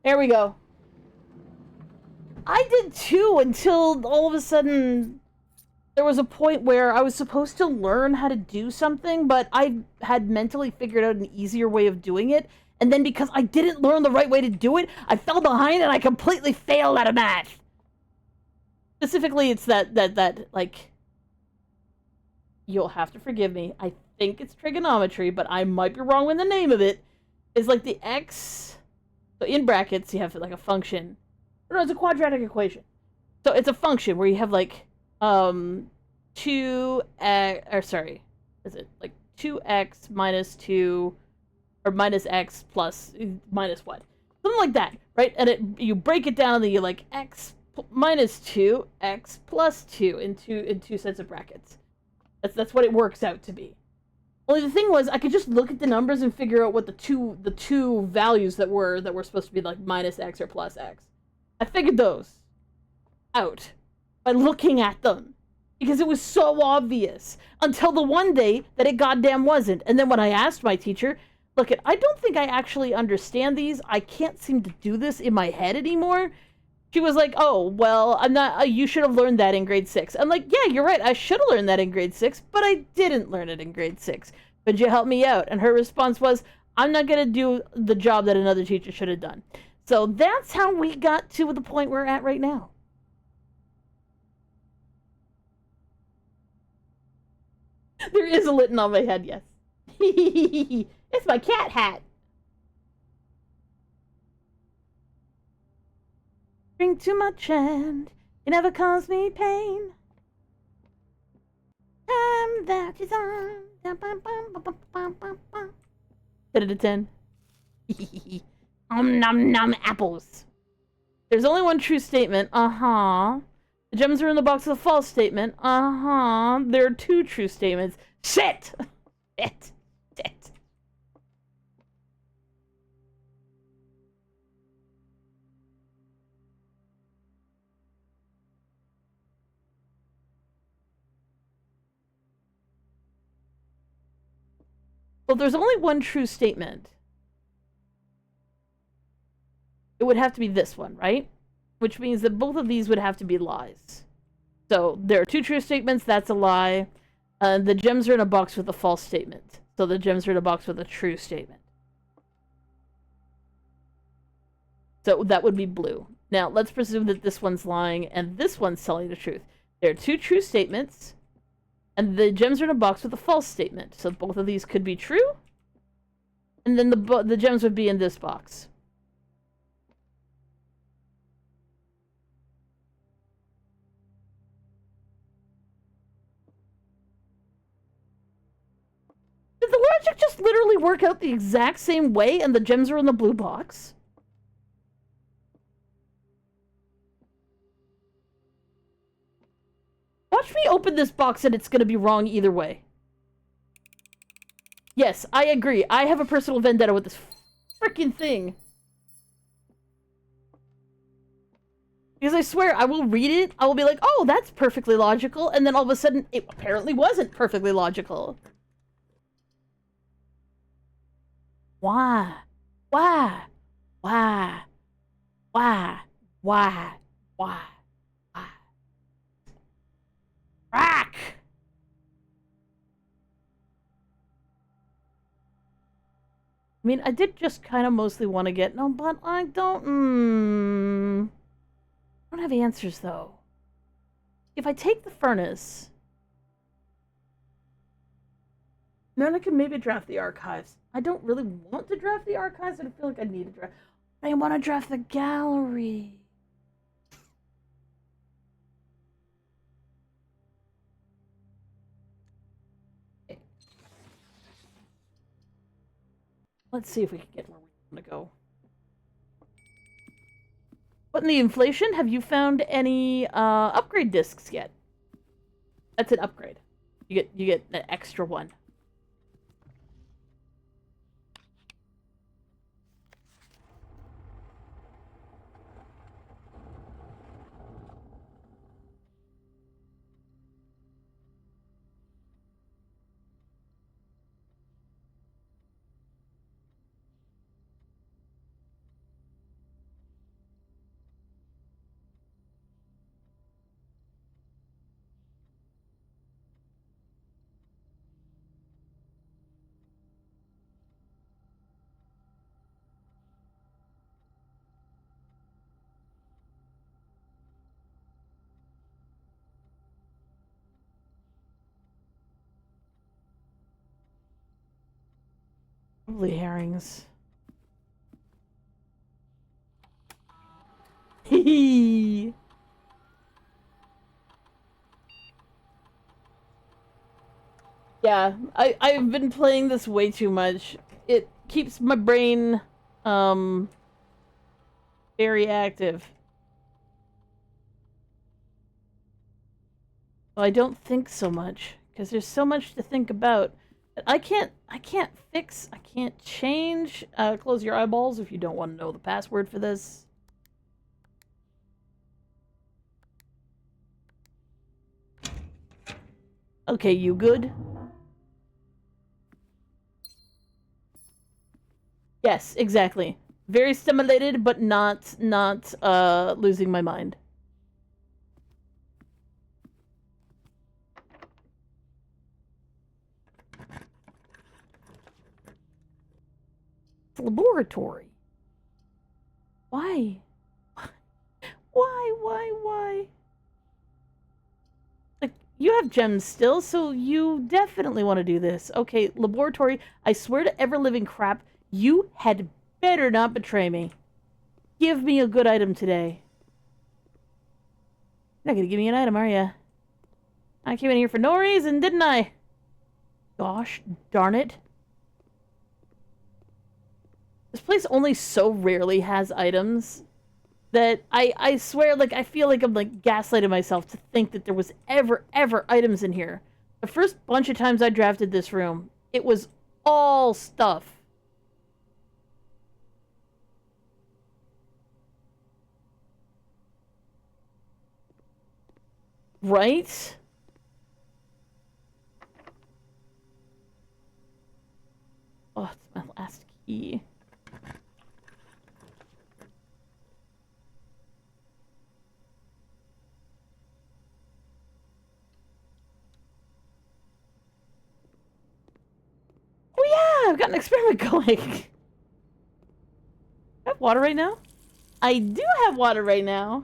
There we go. I did too until all of a sudden there was a point where I was supposed to learn how to do something, but I had mentally figured out an easier way of doing it, And then because I didn't learn the right way to do it, I fell behind and I completely failed out of math. Specifically, it's that like, you'll have to forgive me. I think it's trigonometry, but I might be wrong with the name of it. Is like the x, so in brackets you have like a function. No, it's a quadratic equation. So it's a function where you have like 2x, or sorry, is it like 2x minus 2 or minus x plus minus what? Something like that, right? And you break it down and you're like x minus 2, x plus 2 in two sets of brackets. That's what it works out to be. Only the thing was, I could just look at the numbers and figure out what the two values that were supposed to be like minus x or plus x. I figured those out by looking at them because it was so obvious until the one day that it goddamn wasn't. And then when I asked my teacher, look, I don't think I actually understand these. I can't seem to do this in my head anymore. She was like, oh, well, I'm not, you should have learned that in grade 6. I'm like, yeah, you're right. I should have learned that in grade 6, but I didn't learn it in grade 6. Could you help me out? And her response was, I'm not going to do the job that another teacher should have done. So that's how we got to the point we're at right now. There is a litten on my head, yes. It's my cat hat. Drink too much and it never caused me pain. Time that is on. 10 out of 10. Nom nom apples. There's only one true statement. The gems are in the box with a false statement. There are two true statements. Shit! Shit. Shit. Well, there's only one true statement. It would have to be this one, right? Which means that both of these would have to be lies. So there are two true statements, that's a lie. The gems are in a box with a false statement. So the gems are in a box with a true statement. So that would be blue. Now, let's presume that this one's lying and this one's telling the truth. There are two true statements, and the gems are in a box with a false statement. So both of these could be true, and then the gems would be in this box. Did the logic just literally work out the exact same way and the gems are in the blue box? Watch me open this box and it's gonna be wrong either way. Yes, I agree. I have a personal vendetta with this freaking thing. Because I swear, I will read it, I will be like, oh, that's perfectly logical, and then all of a sudden, it apparently wasn't perfectly logical. Why? Why? Why? Why? Why? Why? Why? Rack! I mean, I did just kind of mostly want to get... No, but I don't... I don't have answers, though. If I take the furnace... Then I can maybe draft the archives. I don't really want to draft the archives. I don't feel like I need to draft... I want to draft the gallery. Okay. Let's see if we can get where we want to go. But in the inflation, have you found any upgrade discs yet? That's an upgrade. You get an extra one. Probably herrings. Hee. Yeah, I've been playing this way too much. It keeps my brain very active. Well, I don't think so much because there's so much to think about. I can't fix, I can't change. Close your eyeballs if you don't want to know the password for this. Okay, you good? Yes, exactly. Very stimulated, but not losing my mind. Laboratory. Why? Why? Like, you have gems still, so you definitely want to do this. Okay, laboratory, I swear to ever-living crap, you had better not betray me. Give me a good item today. You're not gonna give me an item, are ya? I came in here for no reason, didn't I? Gosh darn it. This place only so rarely has items that I swear, like, I feel like I'm, like, gaslighting myself to think that there was ever items in here. The first bunch of times I drafted this room, it was all stuff. Right? Oh, it's my last key. Oh yeah, I've got an experiment going. I have water right now? I do have water right now.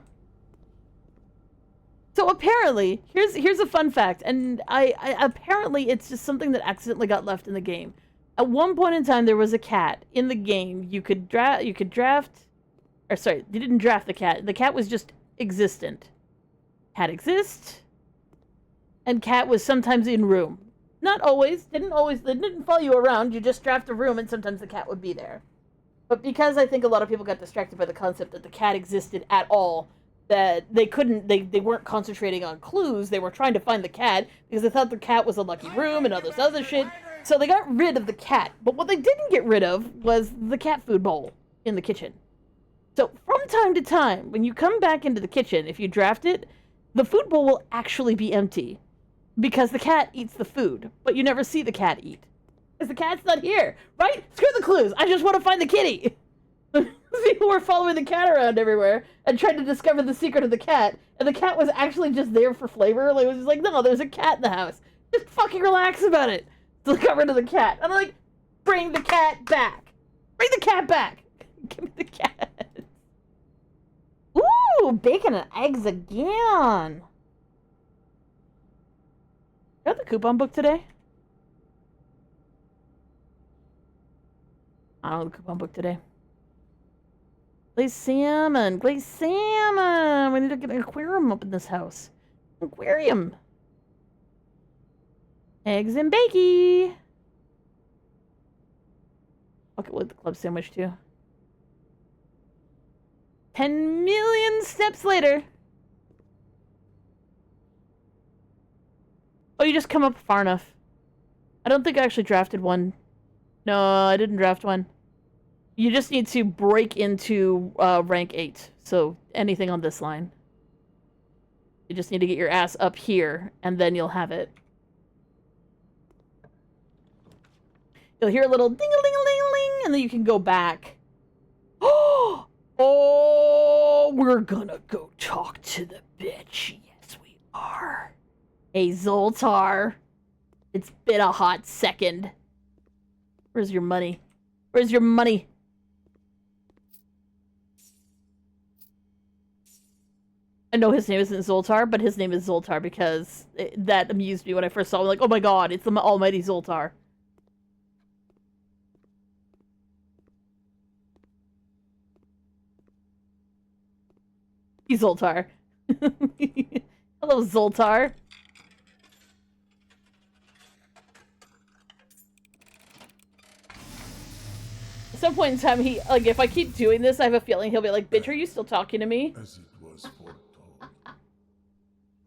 So apparently, here's a fun fact, and I apparently it's just something that accidentally got left in the game. At one point in time, there was a cat in the game. You could draft, or sorry, you didn't draft the cat. The cat was just existent. Cat exists, and cat was sometimes in room. Not always. They didn't follow you around. You just draft a room, and sometimes the cat would be there. But because I think a lot of people got distracted by the concept that the cat existed at all, that they weren't concentrating on clues, they were trying to find the cat because they thought the cat was a lucky room and all this other shit. So they got rid of the cat. But what they didn't get rid of was the cat food bowl in the kitchen. So from time to time, when you come back into the kitchen, if you draft it, the food bowl will actually be empty because the cat eats the food, but you never see the cat eat. Because the cat's not here, right? Screw the clues. I just want to find the kitty. People were following the cat around everywhere and trying to discover the secret of the cat, and the cat was actually just there for flavor. Like, it was just like, no, there's a cat in the house. Just fucking relax about it. So they got rid of the cat. I'm like, bring the cat back. Bring the cat back. Give me the cat. Ooh, bacon and eggs again. Got the coupon book today? I don't know the coupon book today. Glazed salmon! Glazed salmon! We need to get an aquarium up in this house. Aquarium! Eggs and bakey! I'll get with the club sandwich too. 10 million steps later! Oh, you just come up far enough. I don't think I actually drafted one. No, I didn't draft one. You just need to break into rank 8. So anything on this line. You just need to get your ass up here, and then you'll have it. You'll hear a little ding-a-ling-a-ling-a-ling, and then you can go back. Oh, we're gonna go talk to the bitch. Yes, we are. Hey, Zoltar. It's been a hot second. Where's your money? Where's your money? I know his name isn't Zoltar, but his name is Zoltar because that amused me when I first saw him. Like, oh my god, it's the almighty Zoltar. Zoltar. Hello, Zoltar. At some point in time, if I keep doing this, I have a feeling he'll be like, bitch, are you still talking to me? As it was foretold,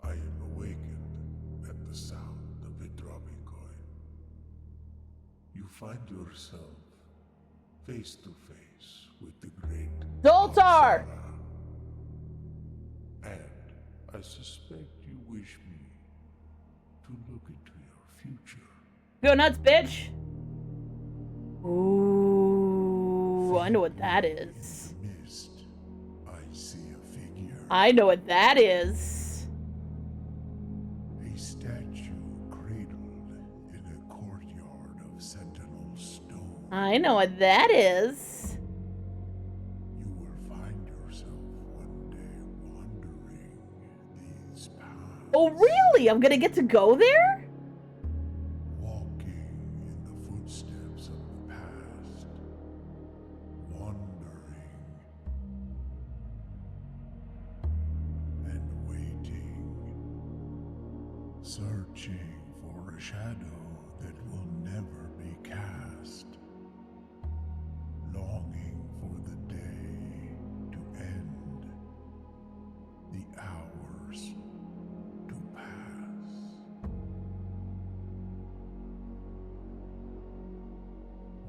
I am awakened at the sound of a dropping coin. You find yourself face to face with the great Zoltar! And I suspect you wish me to look into your future. Go nuts, bitch! Ooh, I know what that is. Mist, I see a figure. I know what that is. A statue cradled in a courtyard of sentinel stone. I know what that is. You will find yourself one day wandering these paths. Oh, really? I'm gonna get to go there? Walking in the footsteps of the past. Wandering. And waiting. Searching for a shadow that will never be cast. Longing for the day to end. The hours to pass.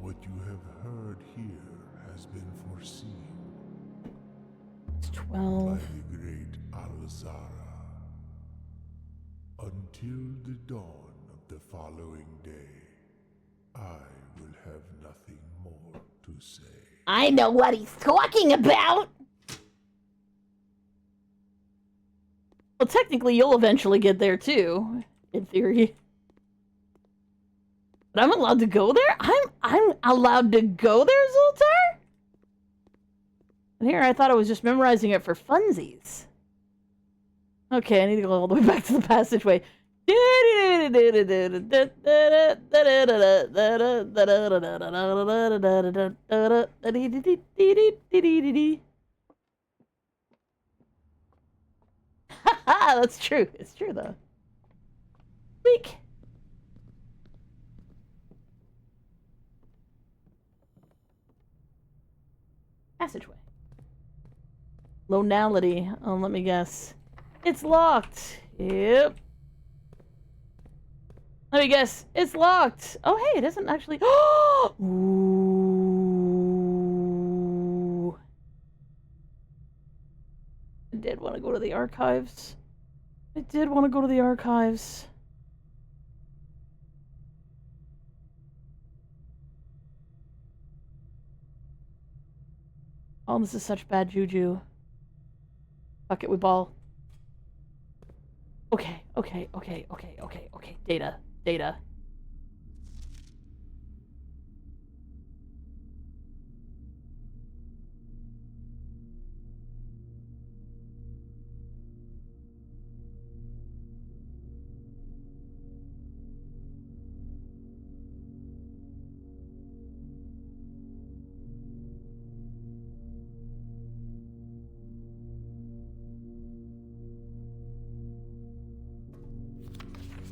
What you have heard here has been foreseen It's by 12. the great Al-Zara. Until the dawn of the following day, I will have nothing more to say. I know what he's talking about! Well, technically, you'll eventually get there, too. In theory. But I'm allowed to go there? I'm allowed to go there, Zoltar? And here, I thought I was just memorizing it for funsies. Okay, I need to go all the way back to the passageway. That's true. It's true, though. Weak. Passageway. Lonality. Let me guess. It's locked. Yep. Let me guess. It's locked. Oh, hey, it isn't actually. Ooh. I did want to go to the archives. I did want to go to the archives. Oh, this is such bad juju. Fuck it, we ball. Okay. Data.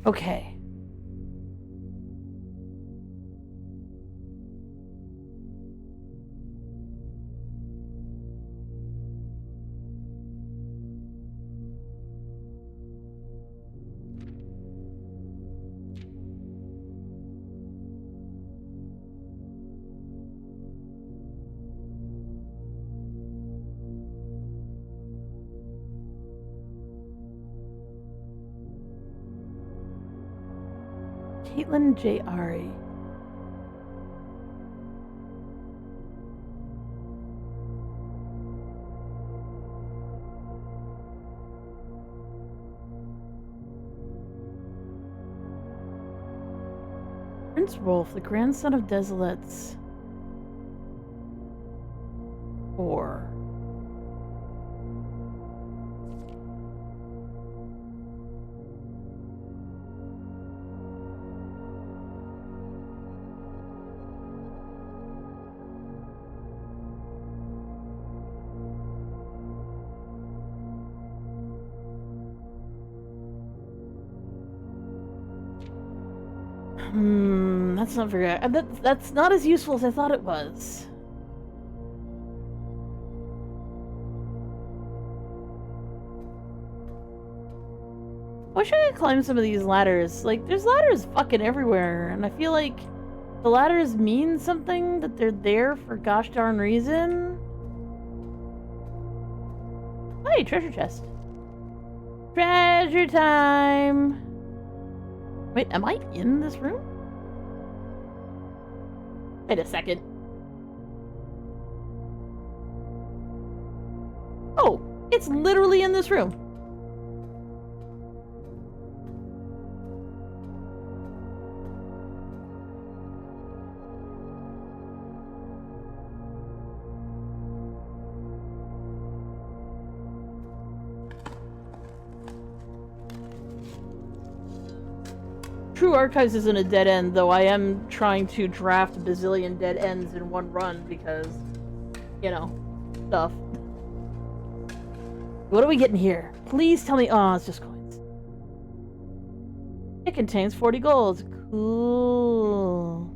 Okay. Caitlin J. Ari. Prince Rolf, the grandson of Desolates. 4. That's not very... that's not as useful as I thought it was. I wish I could climb some of these ladders. Like, there's ladders fucking everywhere, and I feel like the ladders mean something, that they're there for gosh darn reason. Hey, treasure chest. Treasure time! Wait, am I in this room? Wait a second. Oh, it's literally in this room. True Archives isn't a dead end, though I am trying to draft a bazillion dead ends in one run because, you know, stuff. What are we getting here? Please tell me. Oh, it's just coins. It contains 40 golds. Cool.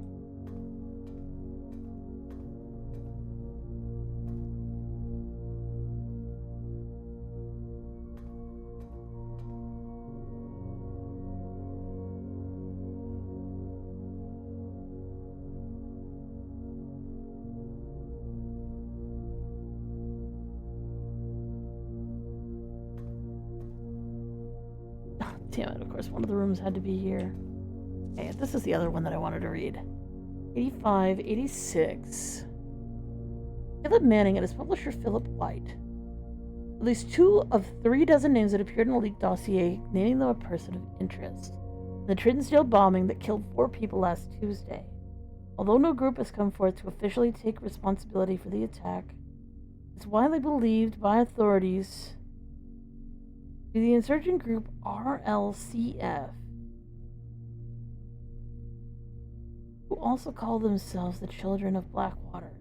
Damn it, of course, one of the rooms had to be here. Okay, this is the other one that I wanted to read. 85, 86. Philip Manning and his publisher Philip White. At least 2 of 3 dozen names that appeared in a leaked dossier naming them a person of interest. The Trinsdale bombing that killed 4 people last Tuesday. Although no group has come forth to officially take responsibility for the attack, it's widely believed by authorities the insurgent group RLCF, who also call themselves the Children of Blackwater.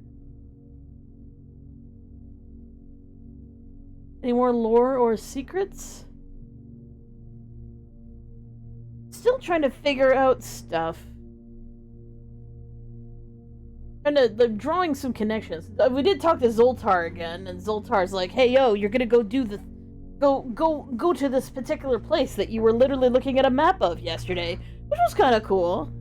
Any more lore or secrets? Still trying to figure out stuff. Drawing some connections. We did talk to Zoltar again, and Zoltar's like, "Hey, yo, you're gonna go do the... Go to this particular place that you were literally looking at a map of yesterday," which was kind of cool.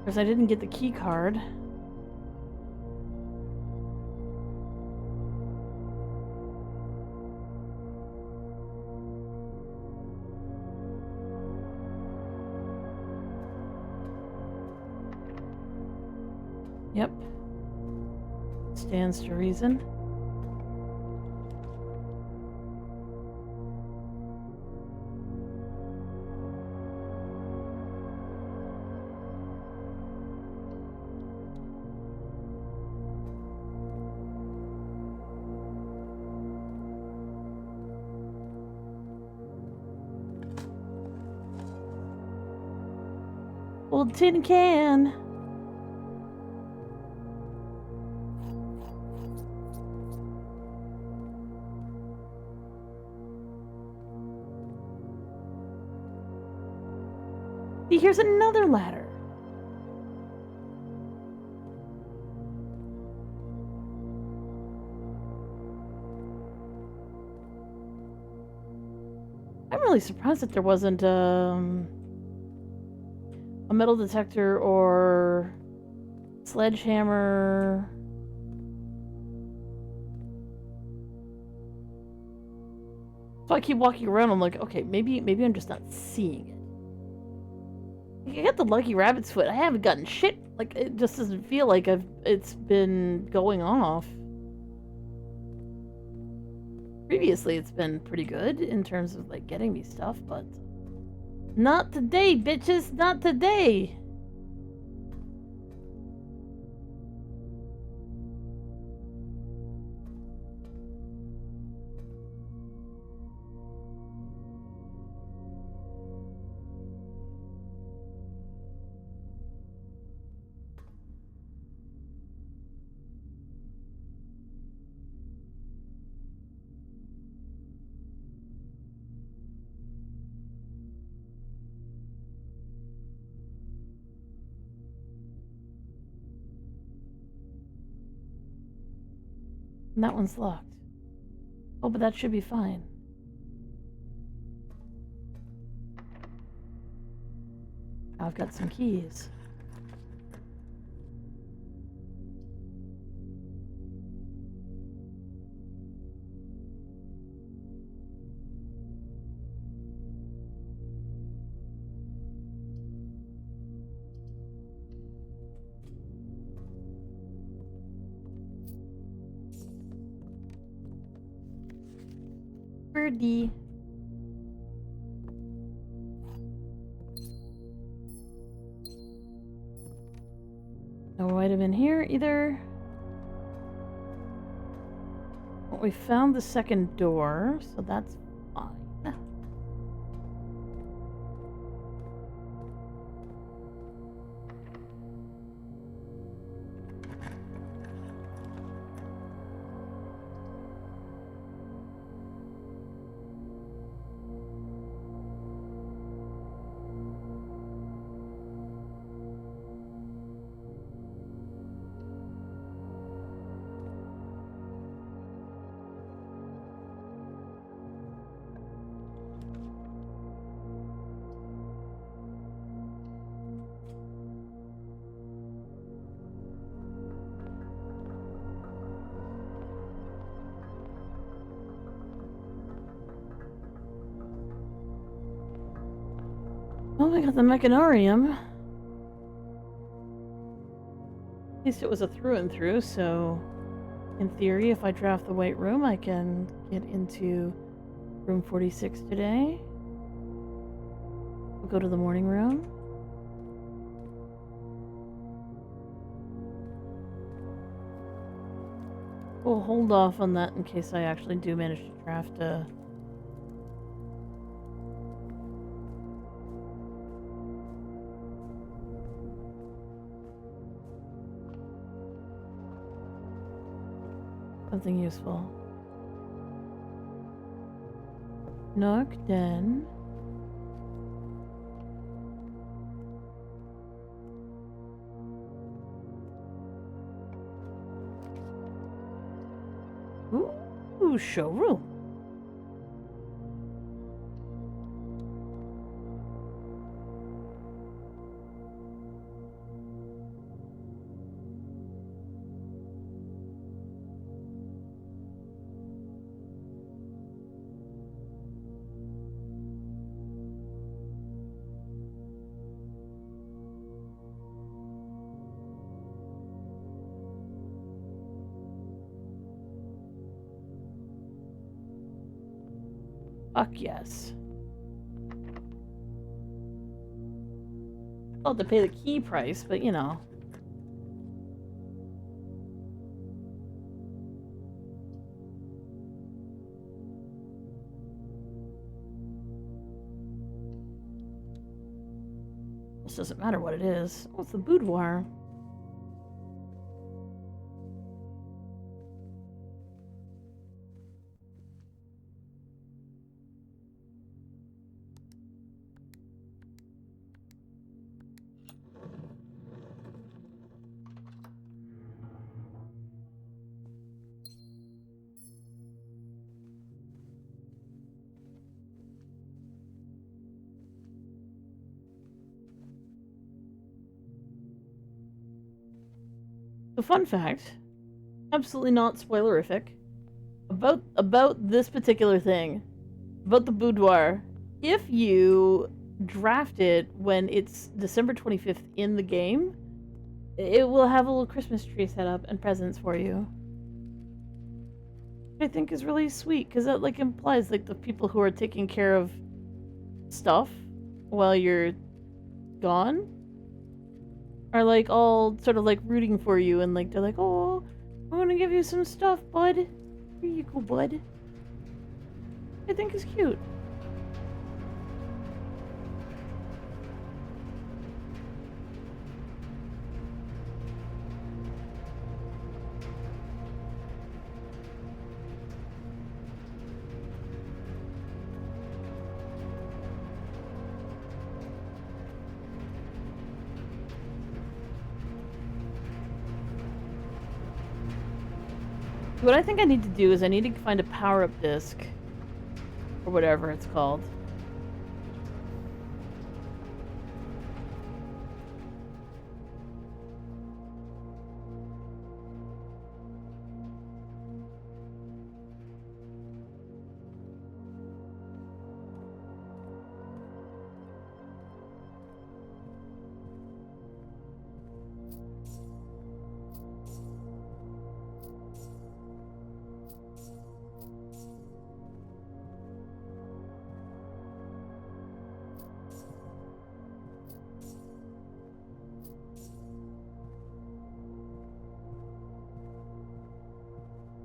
Because I didn't get the key card. Yep. Stands to reason. Old tin can. See, here's another ladder. really surprised that there wasn't a metal detector or sledgehammer. So I keep walking around. I'm like, okay, maybe I'm just not seeing it. I got the lucky rabbit's foot. I haven't gotten shit. Like, it just doesn't feel like it's been going off. Previously, it's been pretty good in terms of, like, getting me stuff, but not today, bitches, not today. And that one's locked. Oh, but that should be fine. I've got some keys. Birdie. No vitamin here either. Well, we found the second door, so that's fine. Oh, we got the mechanarium. At least it was a through and through, so in theory, if I draft the weight room, I can get into room 46 today. We'll go to the morning room. We'll hold off on that in case I actually do manage to draft a... something useful. Nook Den. Ooh, showroom. Fuck yes. I'll have to pay the key price, but you know. This doesn't matter what it is. Oh, it's the boudoir. So fun fact, absolutely not spoilerific, about this particular thing, about the boudoir. If you draft it when it's December 25th in the game, it will have a little Christmas tree set up and presents for you. Which I think is really sweet, because that like implies like the people who are taking care of stuff while you're gone are like all sort of like rooting for you, and like they're like, oh, I'm gonna give you some stuff, bud. Here you go, bud. I think is cute. What I think I need to do is I need to find a power-up disc, or whatever it's called.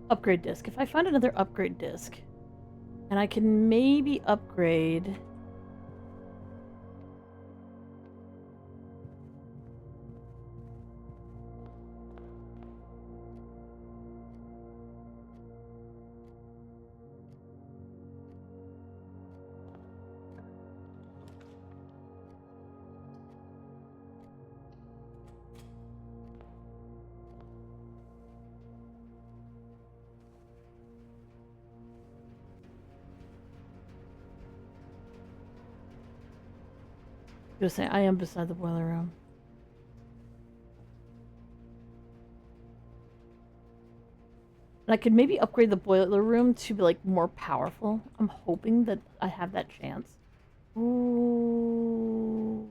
Upgrade disc. If I find another upgrade disc, and I can maybe upgrade... Just say I am beside the boiler room. And I could maybe upgrade the boiler room to be like more powerful. I'm hoping that I have that chance. Ooh.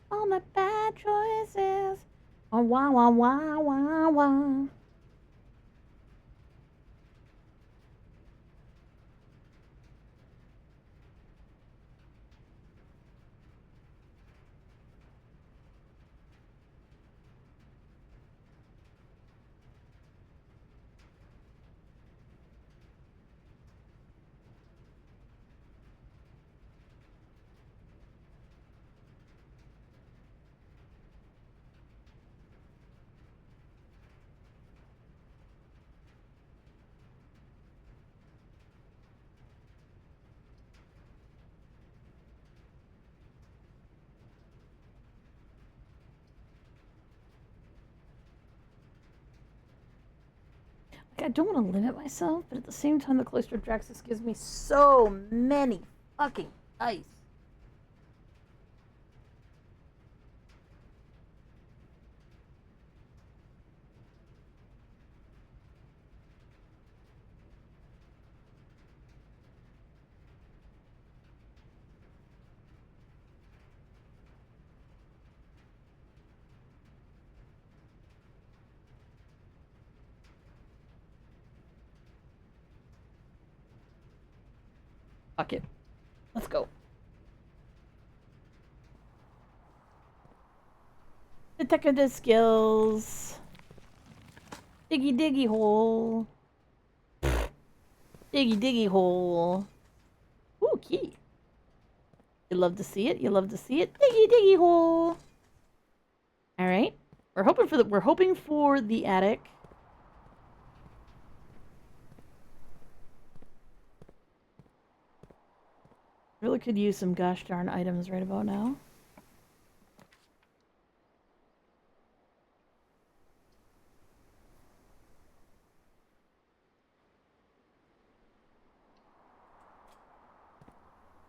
All my bad choices. Oh, wah, wah, wah, wah, wah. Like, I don't want to limit myself, but at the same time, the Cloistrodraxis gives me so many fucking dice. Fuck it. Let's go. Detective skills. Diggy diggy hole. Diggy diggy hole. Ooh, key. You love to see it. You love to see it. Diggy diggy hole. All right. We're hoping for the attic. Really could use some gosh darn items right about now.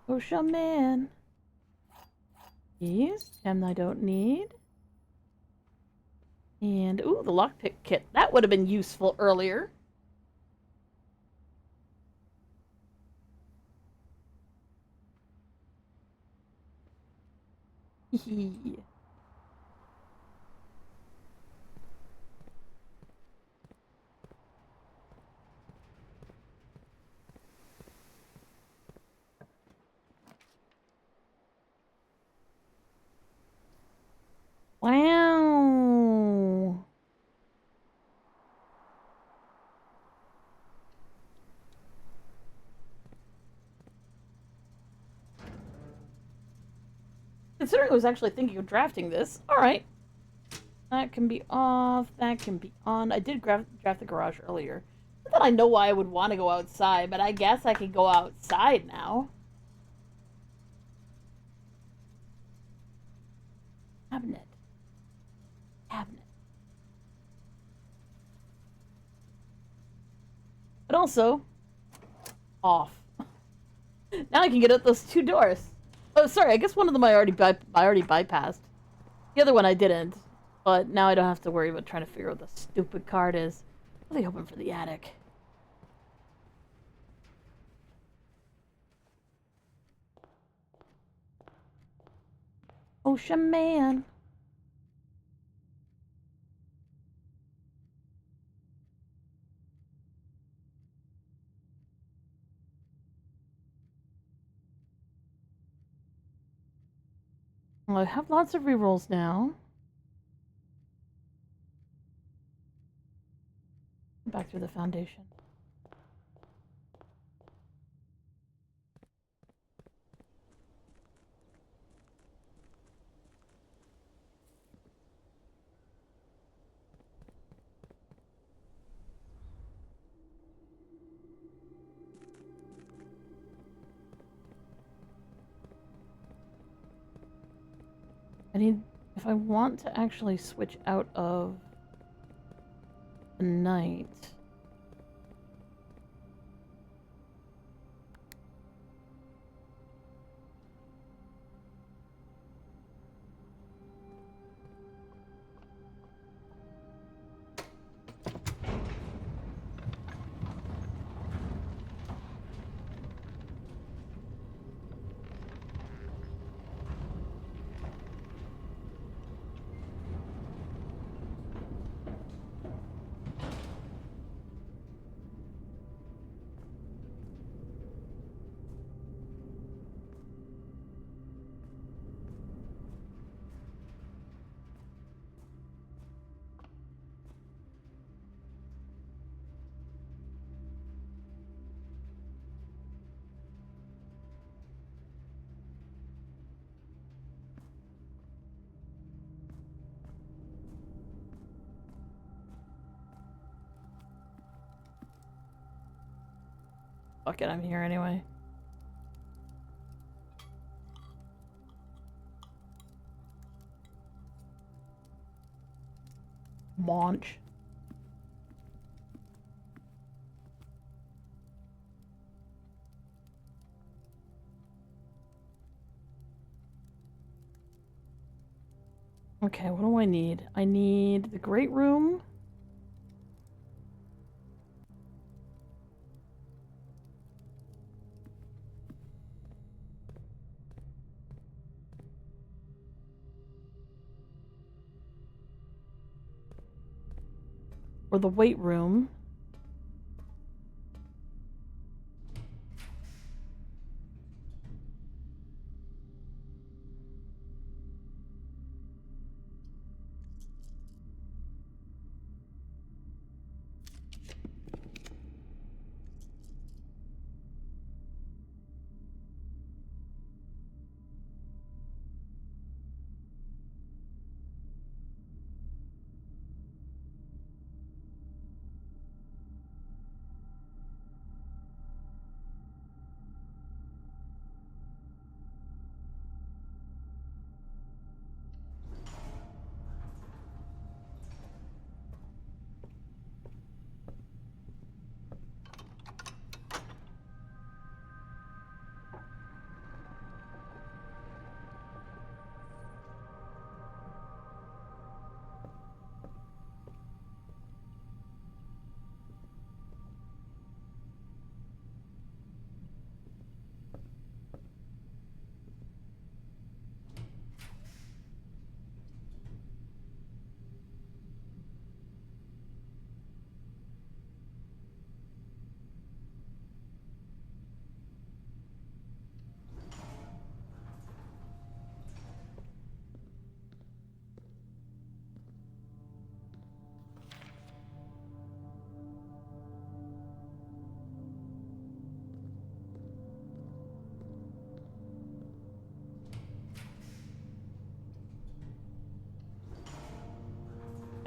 Oh, shaman. Yes, gem I don't need. And, ooh, the lockpick kit. That would have been useful earlier. Hee. Wow. Considering I was actually thinking of drafting this, alright. That can be off, that can be on. I did draft the garage earlier. Not that I know why I would want to go outside, but I guess I could go outside now. Cabinet. Cabinet. But also, off. Now I can get out those two doors. Oh, sorry, I guess one of them I already bypassed. The other one I didn't. But now I don't have to worry about trying to figure out what the stupid card is. Really hoping for the attic. Ocean Man. Well, I have lots of rerolls now. Back through the foundation. I need, if I want to actually switch out of the night. Fuck it, I'm here anyway. Launch. Okay, what do I need? I need the great room. Or the weight room.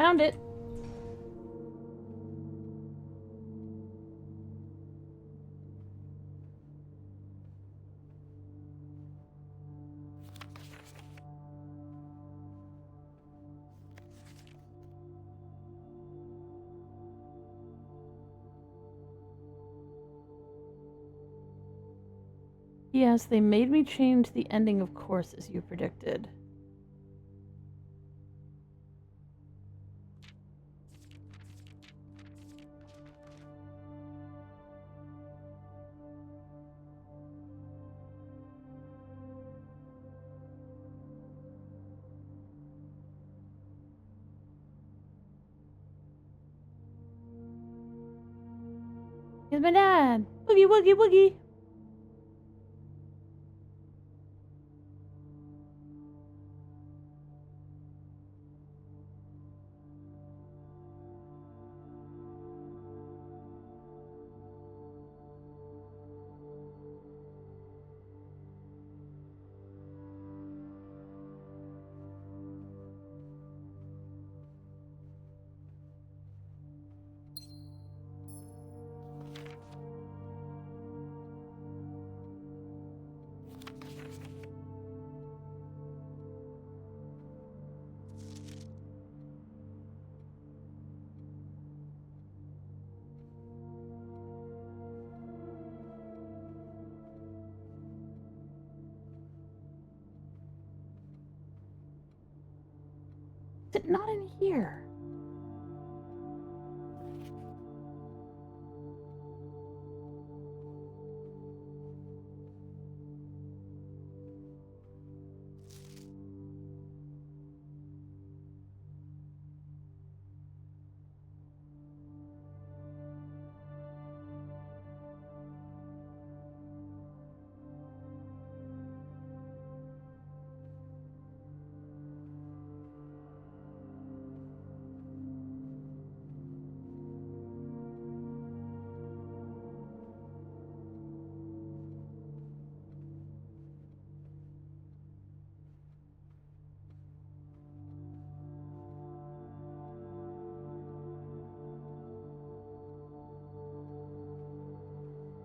found it. Yes, they made me change the ending, of course, as you predicted. Here's my dad! Woogie woogie woogie! Is it not in here?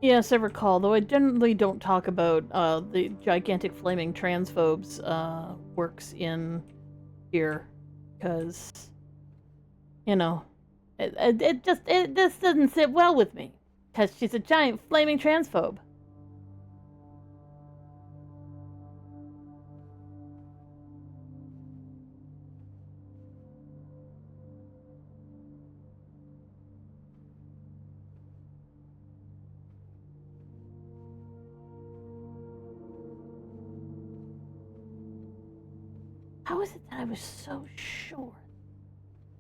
Yes, I recall, though I generally don't talk about the gigantic flaming transphobes works in here, because, you know, this doesn't sit well with me, because she's a giant flaming transphobe. How is it that I was so sure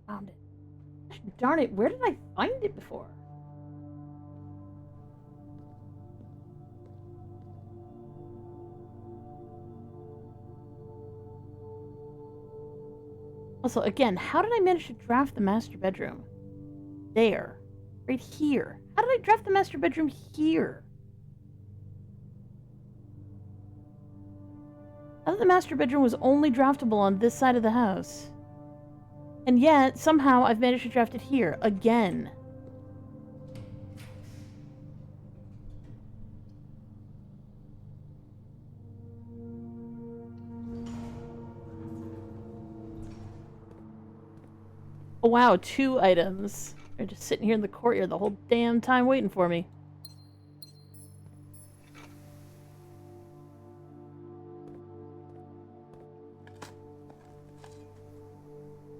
I found it? Gosh darn it, where did I find it before? Also, again, how did I manage to draft the master bedroom? There. Right here. How did I draft the master bedroom here? I thought the master bedroom was only draftable on this side of the house. And yet, somehow, I've managed to draft it here. Again. Oh wow, 2 items. They're just sitting here in the courtyard the whole damn time waiting for me.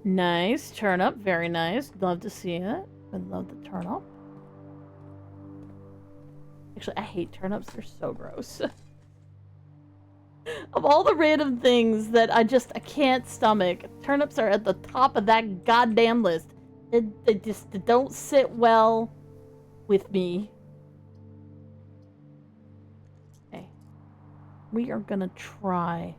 Nice. Turnip. Very nice. Love to see it. I love the turnip. Actually, I hate turnips. They're so gross. Of all the random things that I can't stomach, turnips are at the top of that goddamn list. They just don't sit well with me. Okay. We are gonna try.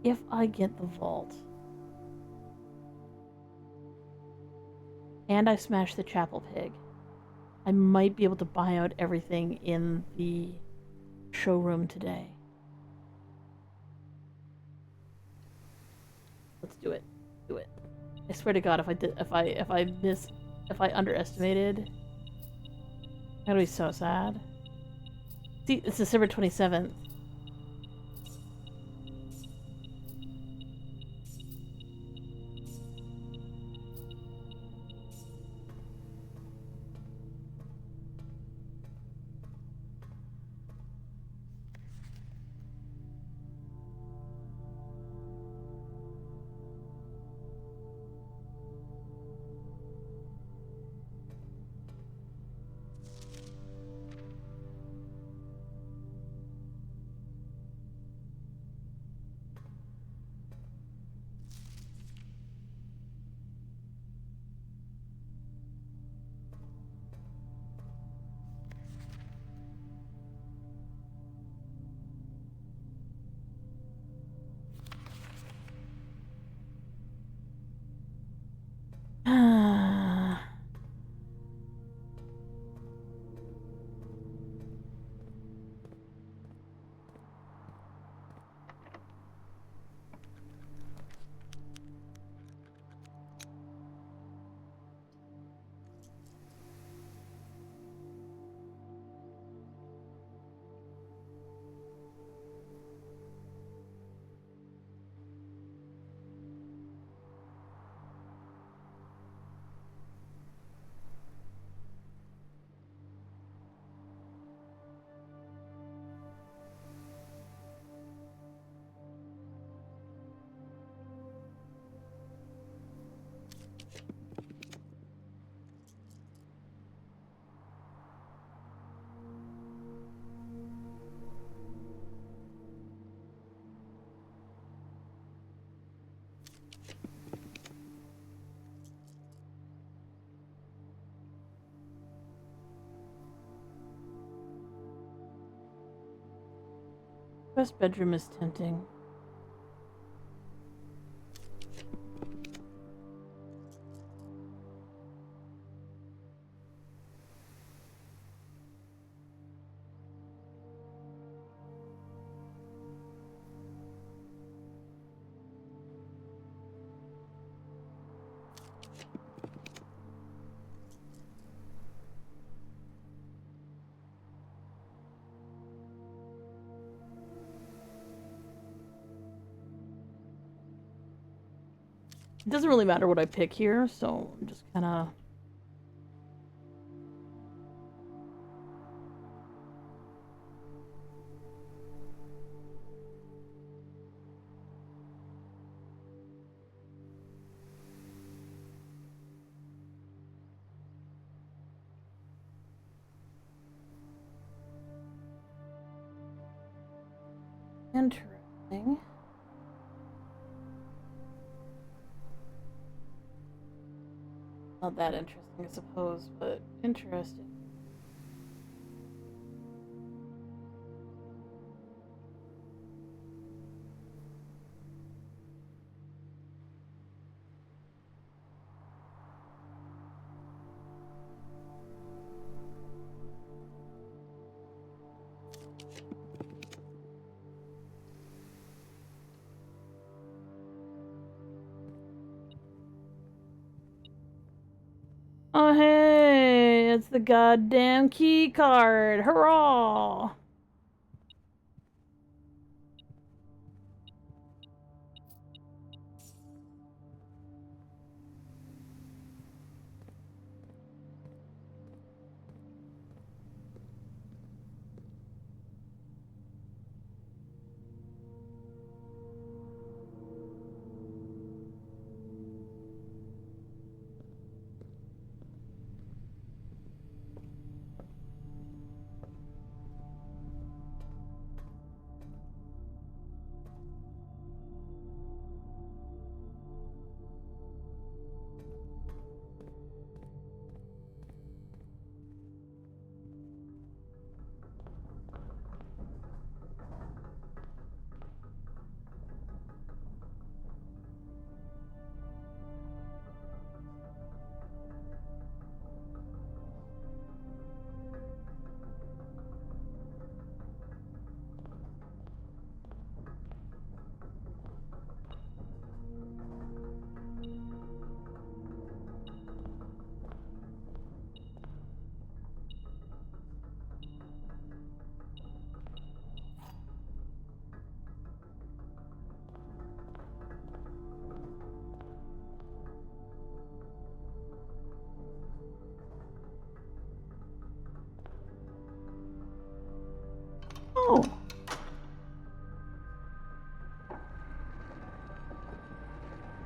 If I get the vault. And I smash the chapel pig. I might be able to buy out everything in the showroom today. Let's do it. Do it. I swear to God, if I underestimated, I'm gonna be so sad. See, it's December 27th. Best bedroom is tempting. It doesn't really matter what I pick here, so I'm just kind of... Interesting. Not that interesting, I suppose, but interesting. Oh, hey, it's the goddamn key card. Hurrah!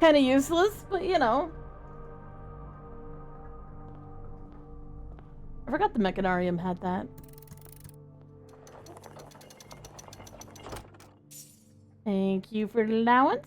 Kind of useless, but you know. I forgot the Mechanarium had that. Thank you for the allowance.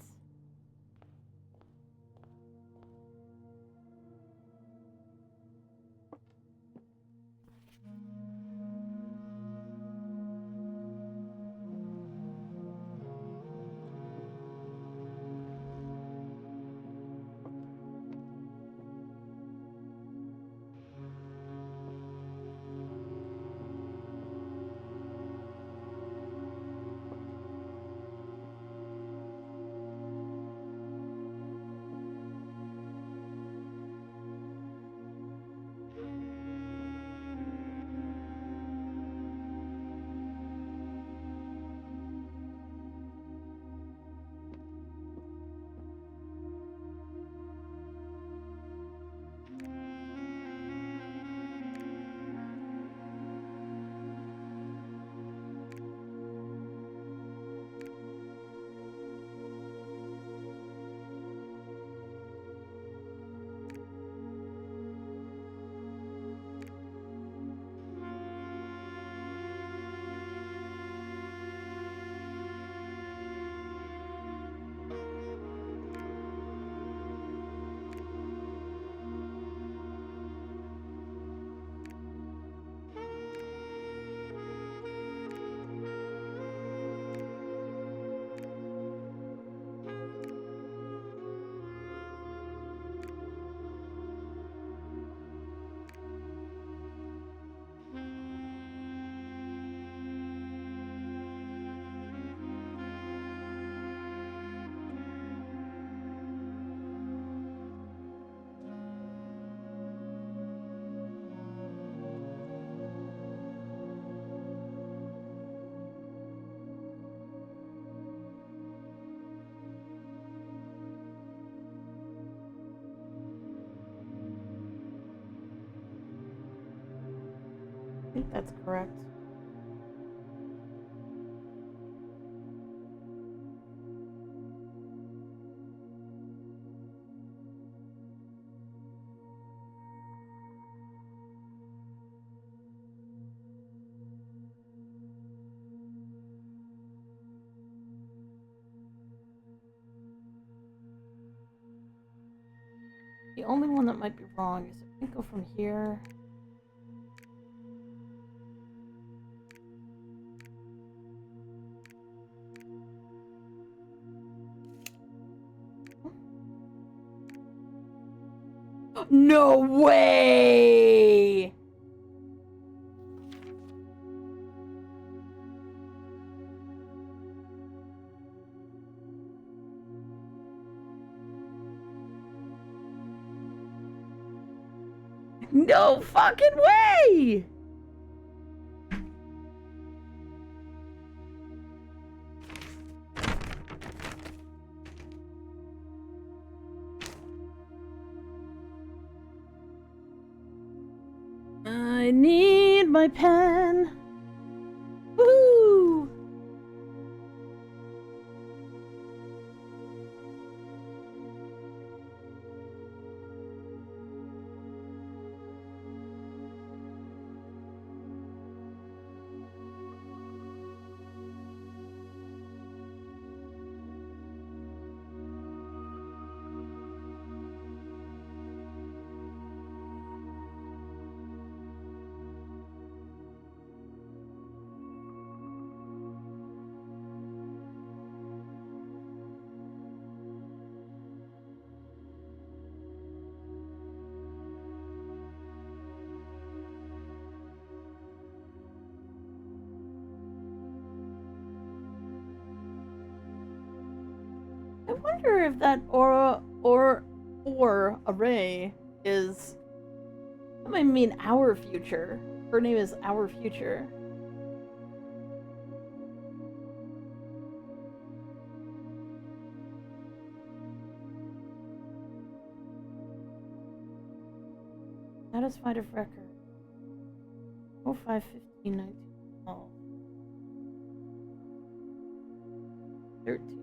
I think that's correct. The only one that might be wrong is if we go from here. No way! No fucking way! I need my pen. Woo! I wonder if that or array is. That might mean our future. Her name is Our Future. Satisfied of record. 0515 19 13.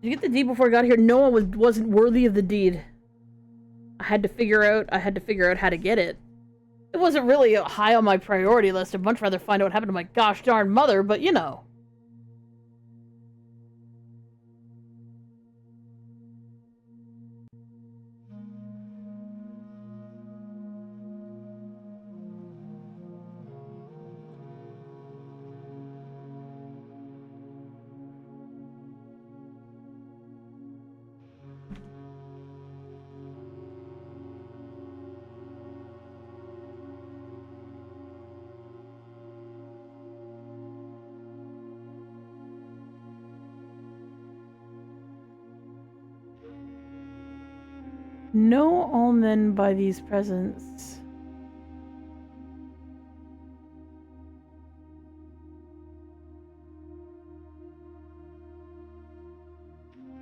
Did you get the deed before I got here? No one wasn't worthy of the deed. I had to figure out how to get it. It wasn't really high on my priority list. I'd much rather find out what happened to my gosh darn mother, but you know. Know all men by these presents.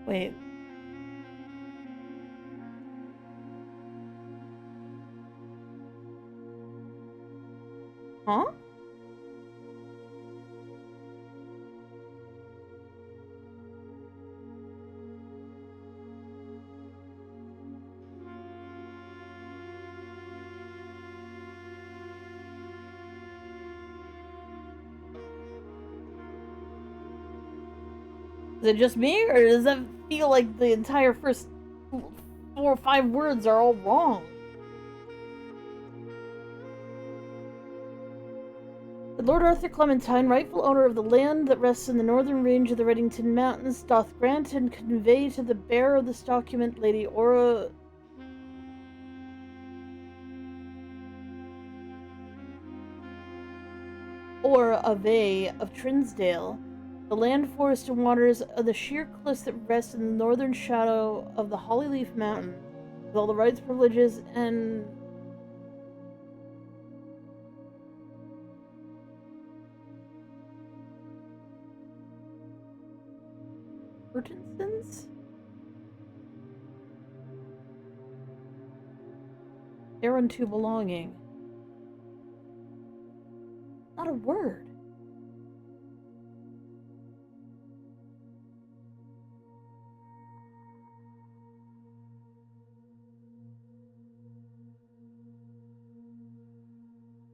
Wait. Huh? Is it just me, or does that feel like the entire first 4 or 5 words are all wrong? The Lord Arthur Clementine, rightful owner of the land that rests in the northern range of the Reddington Mountains, doth grant and convey to the bearer of this document, Lady Aura Ave of Trinsdale, the land, forest, and waters of the sheer cliffs that rest in the northern shadow of the Hollyleaf Mountain, with all the rights, privileges, and Burtonsons? Thereunto belonging. Not a word.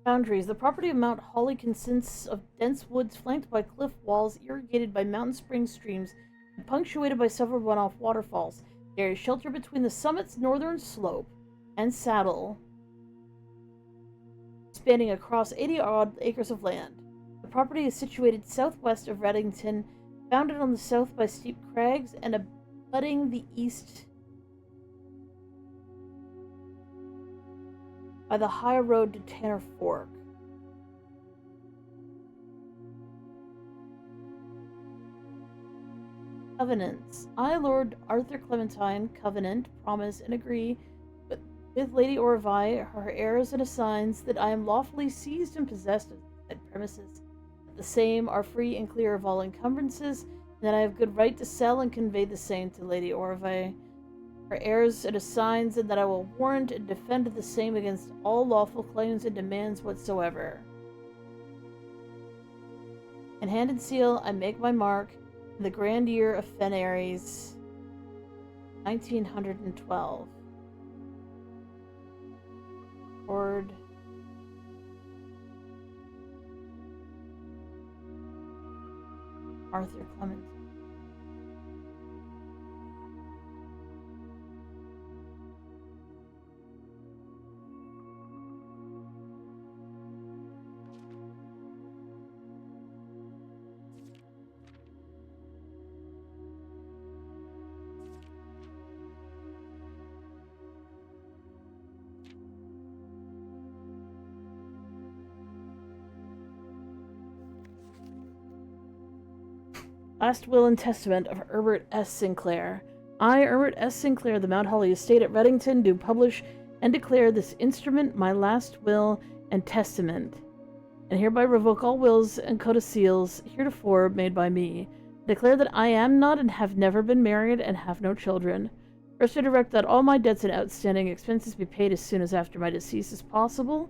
Boundaries. The property of Mount Holly consists of dense woods flanked by cliff walls, irrigated by mountain spring streams, and punctuated by several runoff waterfalls. There is shelter between the summit's northern slope and saddle, spanning across 80-odd acres of land. The property is situated southwest of Reddington, bounded on the south by steep crags and abutting the east by the high road to Tanner Fork. Covenants. I, Lord Arthur Clementine, covenant, promise, and agree with Lady Orvai, her heirs and assigns, that I am lawfully seized and possessed of said premises, that the same are free and clear of all encumbrances, and that I have good right to sell and convey the same to Lady Orvai, her heirs and assigns, and that I will warrant and defend the same against all lawful claims and demands whatsoever. In hand and seal, I make my mark in the grand year of Fenaries, 1912. Lord Arthur Clement. Last will and testament of Herbert S. Sinclair. I, Herbert S. Sinclair, the Mount Holly estate at Reddington, do publish and declare this instrument my last will and testament, and hereby revoke all wills and codicils heretofore made by me. Declare that I am not and have never been married and have no children. First, I direct that all my debts and outstanding expenses be paid as soon as after my decease as possible.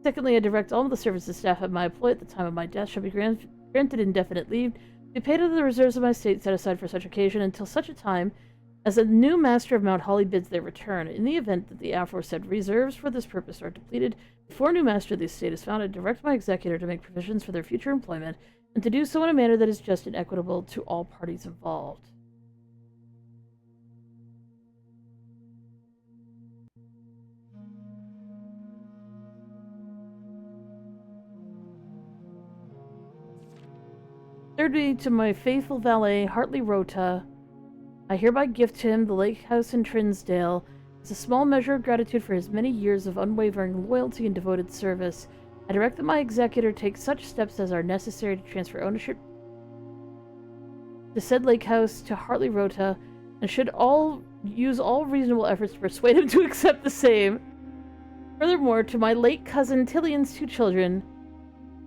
Secondly, I direct all of the services staff of my employ at the time of my death shall be granted indefinite leave Be paid out of the reserves of my estate set aside for such occasion until such a time as a new master of Mount Holly bids their return. In the event that the aforesaid reserves for this purpose are depleted before a new master of the estate is found, I direct my executor to make provisions for their future employment, and to do so in a manner that is just and equitable to all parties involved. Thirdly, to my faithful valet, Hartley Rota, I hereby gift him the lake house in Trinsdale as a small measure of gratitude for his many years of unwavering loyalty and devoted service. I direct that my executor take such steps as are necessary to transfer ownership to said lake house to Hartley Rota, and should use all reasonable efforts to persuade him to accept the same. Furthermore, to my late cousin Tillion's 2 children,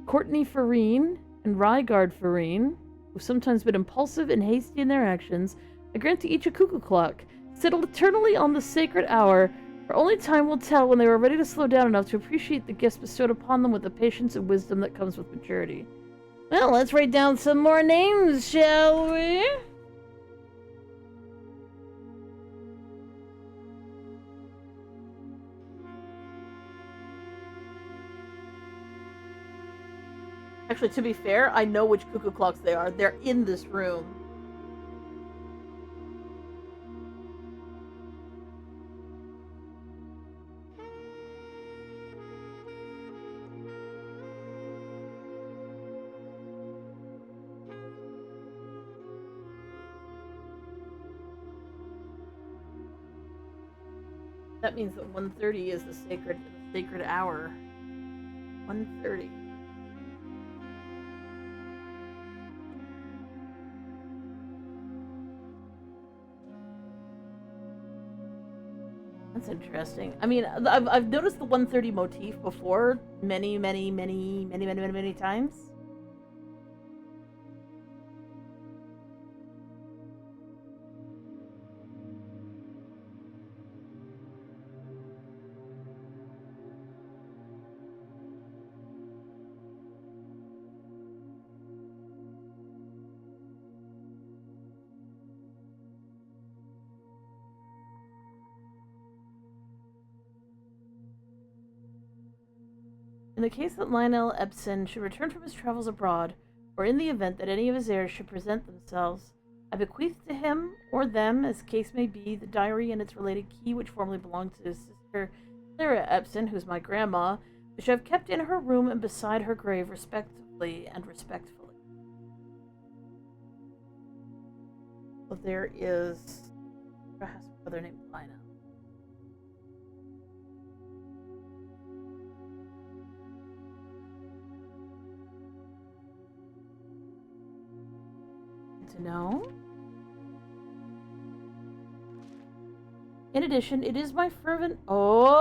Courtney Farine and Rygard Farine, who've sometimes been impulsive and hasty in their actions, I grant to each a cuckoo clock, settled eternally on the sacred hour, for only time will tell when they were ready to slow down enough to appreciate the gifts bestowed upon them with the patience and wisdom that comes with maturity. Well, let's write down some more names, shall we? Actually, to be fair, I know which cuckoo clocks they are. They're in this room. That means that 1:30 is the sacred hour. 1:30. That's interesting. I mean, I've noticed the 1:30 motif before many times. In the case that Lionel Epson should return from his travels abroad, or in the event that any of his heirs should present themselves, I bequeath to him, or them, as case may be, the diary and its related key which formerly belonged to his sister Clara Epson, who's my grandma, which I have kept in her room and beside her grave, respectively and respectfully. So there is... Her brother named Lionel. To know. In addition, it is my fervent hello.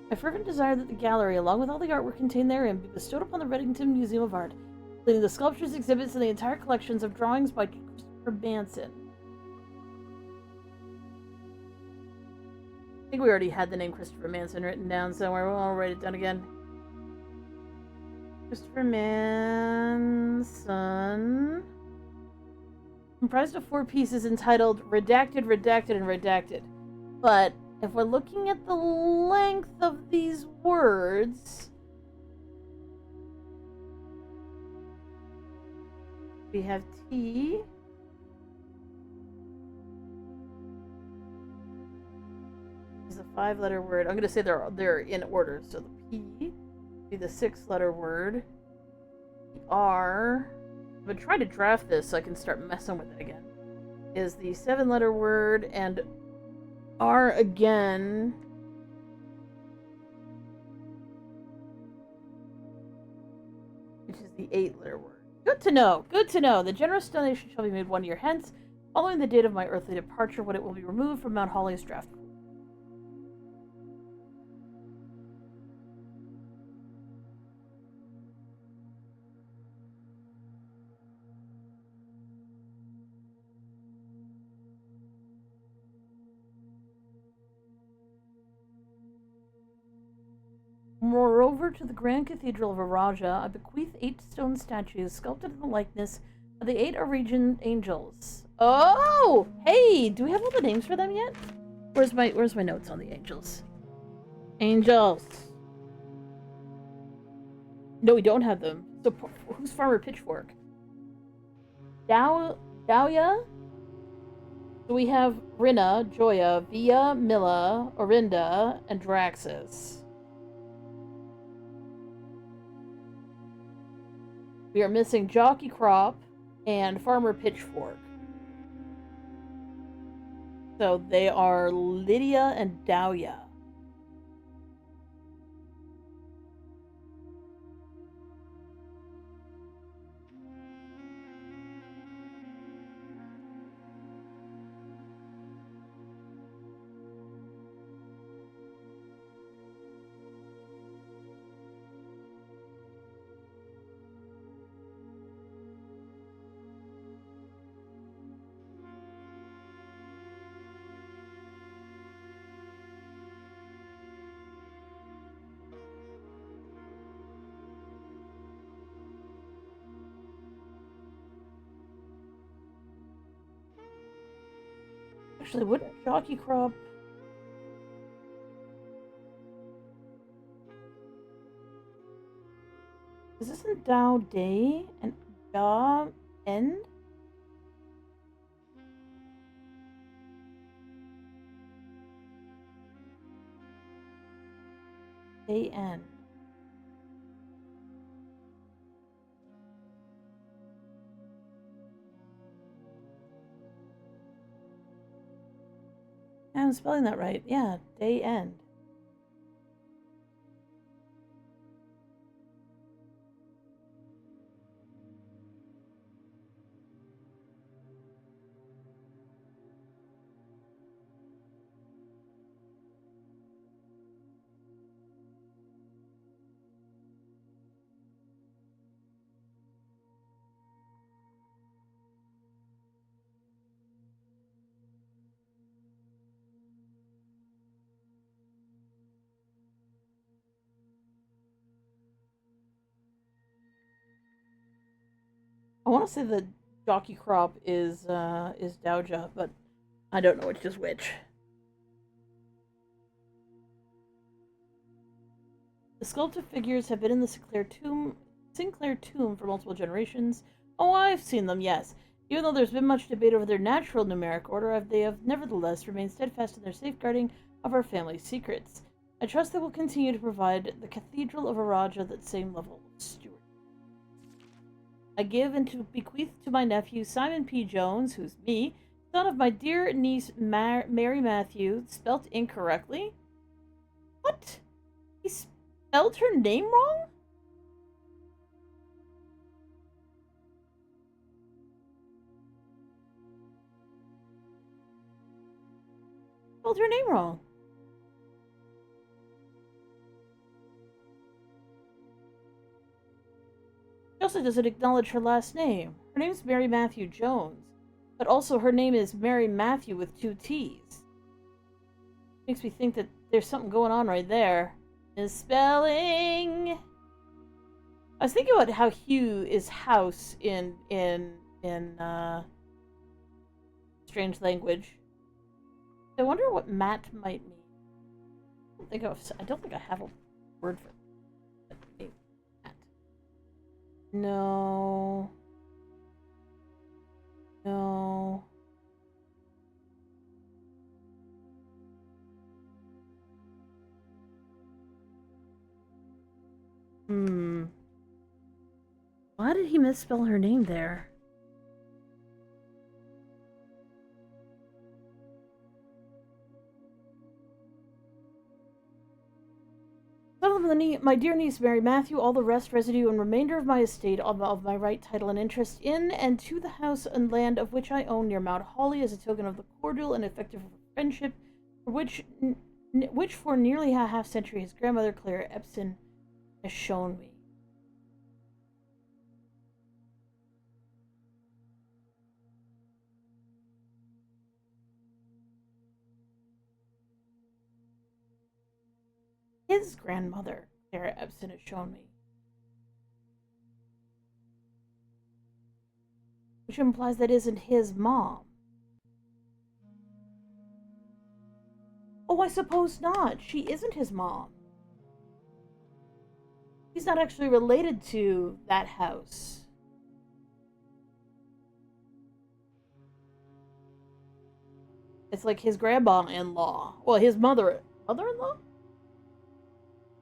My fervent desire that the gallery, along with all the artwork contained therein, be bestowed upon the Reddington Museum of Art, including the sculptures, exhibits, and the entire collections of drawings by Christopher Manson. I think we already had the name Christopher Manson written down somewhere. We'll write it down again. Christopher Manson. Comprised of 4 pieces entitled Redacted, Redacted, and Redacted. But if we're looking at the length of these words, we have T. Is a 5-letter word. I'm going to say they're in order. So the P would be the 6-letter word. The R, I'm going to try to draft this so I can start messing with it again, is the 7-letter word, and R again which is the 8-letter word. Good to know. Good to know. The generous donation shall be made 1 year hence, following the date of my earthly departure, when it will be removed from Mount Holly's draft pool. Moreover, to the Grand Cathedral of Araja, I bequeath 8 stone statues sculpted in the likeness of the 8 Arajan angels. Oh! Hey! Do we have all the names for them yet? Where's my notes on the angels? Angels! No, we don't have them. So, who's Farmer Pitchfork? Dahlia? So we have Rinna, Joya, Via, Milla, Orinda, and Draxus. We are missing Jockey Crop and Farmer Pitchfork. So they are Lydia and Dahlia. Actually, wouldn't Jockey Crop... Is this in Dao Day and Da End? Day End. I'm spelling that right. Yeah, Day End. I want to say that Jockey Crop is Dowager, but I don't know which is which. The sculpted figures have been in the Sinclair tomb for multiple generations. Oh, I've seen them, yes. Even though there's been much debate over their natural numeric order, they have nevertheless remained steadfast in their safeguarding of our family's secrets. I trust they will continue to provide the Cathedral of Araja that same level of stewardship. I give and to bequeath to my nephew Simon P. Jones, who's me, son of my dear niece Mary Matthew, spelt incorrectly? What? He spelled her name wrong? Spelled her name wrong. She also doesn't acknowledge her last name. Her name is Mary Matthew Jones, but also her name is Mary Matthew with 2 T's. Makes me think that there's something going on right there. Misspelling. I was thinking about how Hugh is house in strange language. I wonder what Matt might mean. I don't think I have a word for it. Matt. No. No. Why did he misspell her name there? My dear niece Mary Matthew, all the rest, residue, and remainder of my estate of my right, title, and interest in and to the house and land of which I own near Mount Holly as a token of the cordial and effective friendship for which for nearly a half-century his grandmother Claire Epson has shown me. His grandmother, Sarah Epson has shown me. Which implies that isn't his mom. Oh, I suppose not. She isn't his mom. He's not actually related to that house. It's like his grandma-in-law. Well, his mother-in-law?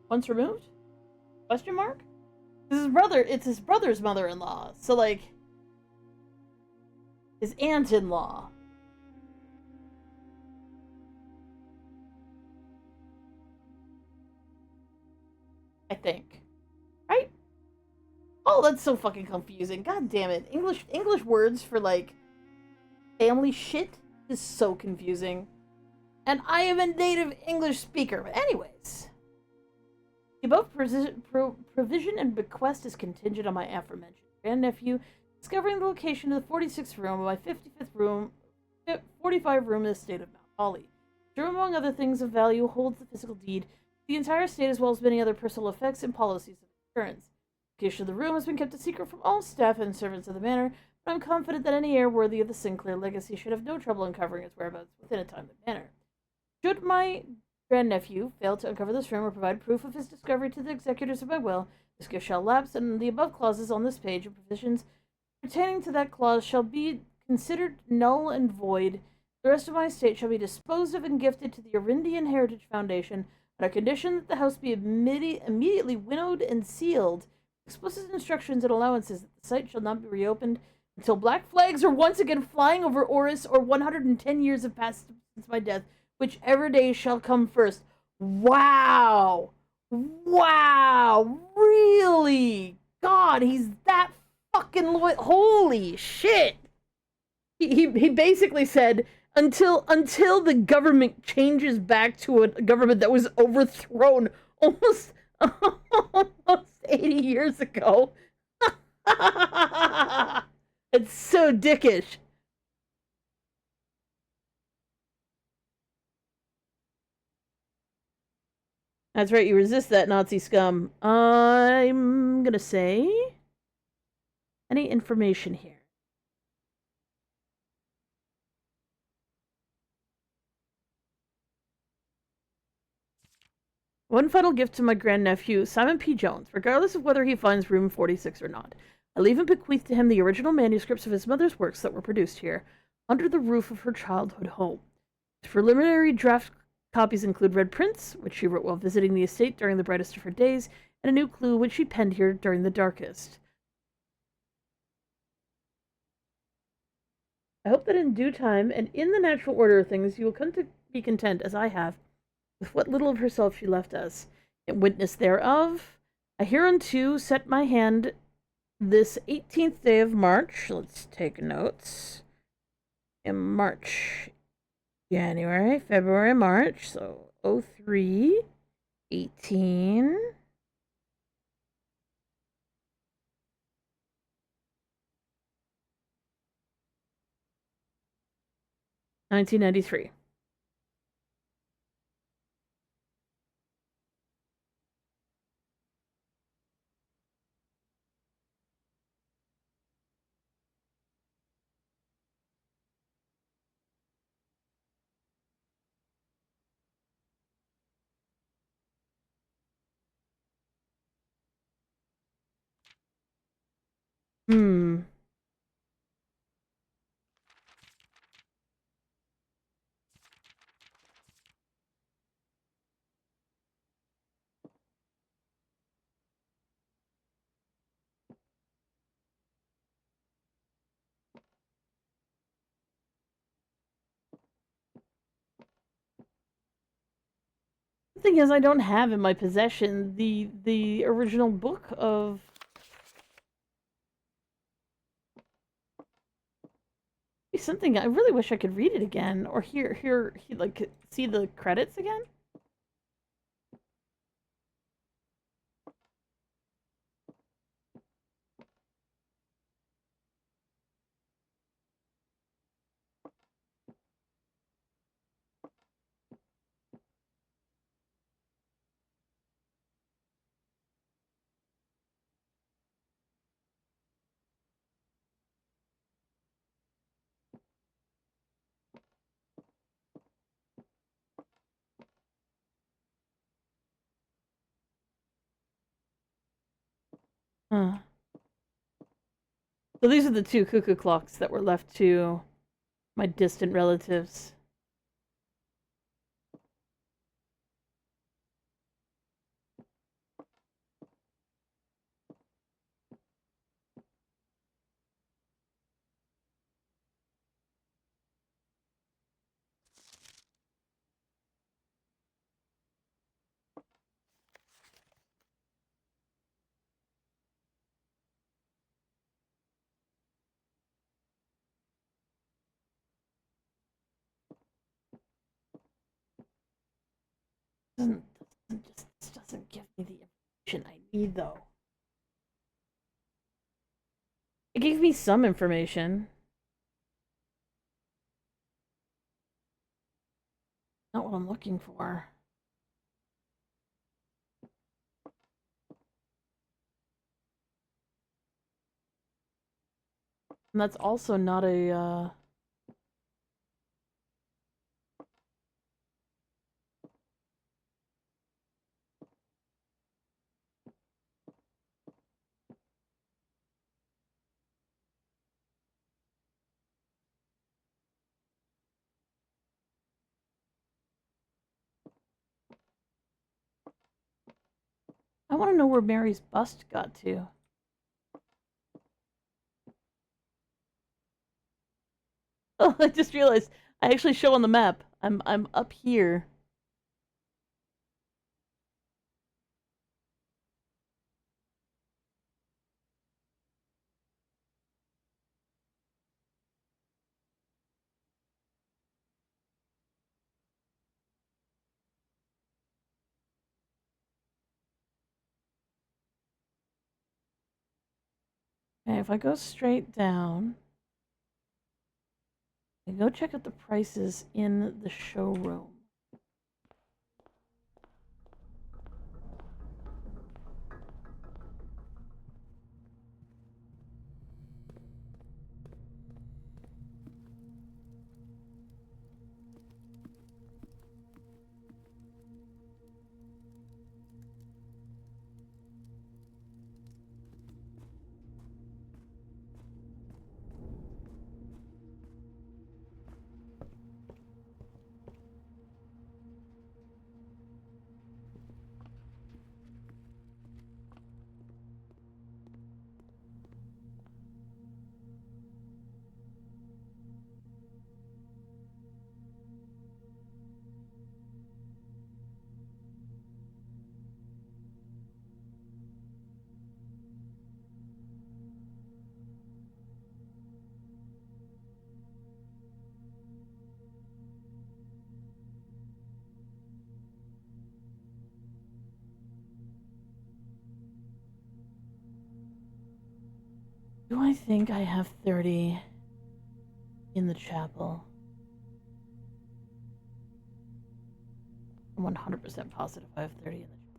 Once removed? Question mark? It's his brother's mother-in-law. So, like, his aunt-in-law. I think. Right? Oh, that's so fucking confusing. God damn it. English words for, like, family shit is so confusing. And I am a native English speaker. But anyways. The above provision and bequest is contingent on my aforementioned grandnephew discovering the location of the 46th room of my 55th room, 45 room in the estate of Mount Holly. The room, among other things of value, holds the physical deed to the entire estate as well as many other personal effects and policies of insurance. The location of the room has been kept a secret from all staff and servants of the manor, but I'm confident that any heir worthy of the Sinclair legacy should have no trouble uncovering its whereabouts within a timely manner. Should my grandnephew fail to uncover this room or provide proof of his discovery to the executors of my will, this gift shall lapse, and the above clauses on this page and provisions pertaining to that clause shall be considered null and void. The rest of my estate shall be disposed of and gifted to the Arindian Heritage Foundation on a condition that the house be immediately winnowed and sealed. Explicit instructions and allowances that the site shall not be reopened until black flags are once again flying over Oris or 110 years have passed since my death, whichever day shall come first. Wow! Wow! Really? God, he's that fucking loyal. Holy shit! He basically said until the government changes back to a government that was overthrown almost 80 years ago. It's so dickish. That's right, you resist that Nazi scum. I'm gonna say any information here. One final gift to my grandnephew, Simon P. Jones, regardless of whether he finds room 46 or not. I leave and bequeath to him the original manuscripts of his mother's works that were produced here, under the roof of her childhood home. His preliminary draft copies include red prints, which she wrote while visiting the estate during the brightest of her days, and a new clue which she penned here during the darkest. I hope that in due time, and in the natural order of things, you will come to be content, as I have, with what little of herself she left us. In witness thereof, I hereunto set my hand this 18th day of March. Let's take notes. In March. January, February, March. So 03, 18. $1993. Hmm. The thing is, I don't have in my possession the original book of something. I really wish I could read it again or hear like see the credits again. Huh. So these are the 2 cuckoo clocks that were left to my distant relatives. Doesn't, this doesn't give me the information I need, though. It gave me some information. Not what I'm looking for. And that's also not a, I want to know where Mary's bust got to. Oh, I just realized I actually show on the map. I'm up here. Okay, if I go straight down, I go check out the prices in the showroom. Do I think I have 30 in the chapel? I'm 100% positive I have 30 in the chapel.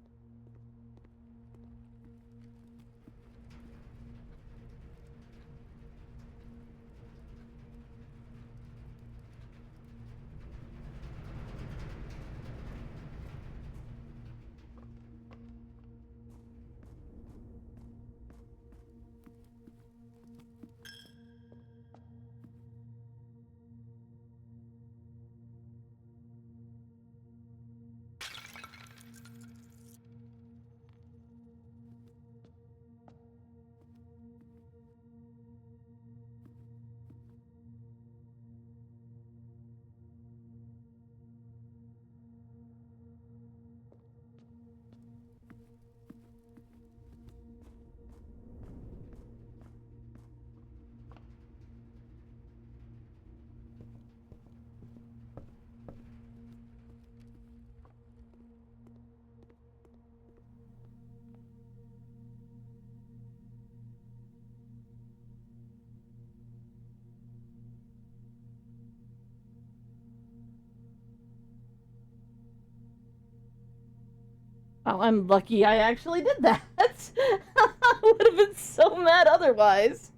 Oh, I'm lucky I actually did that. I would have been so mad otherwise.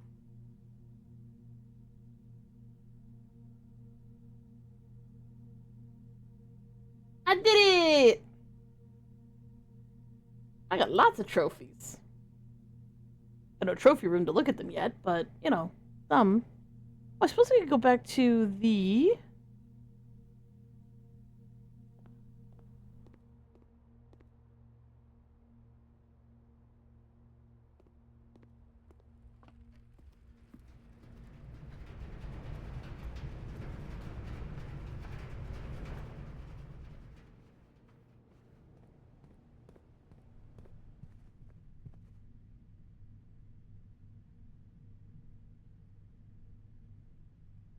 I did it! I got lots of trophies. no trophy room to look at them yet, but, you know, some. Oh, I suppose we could go back to the...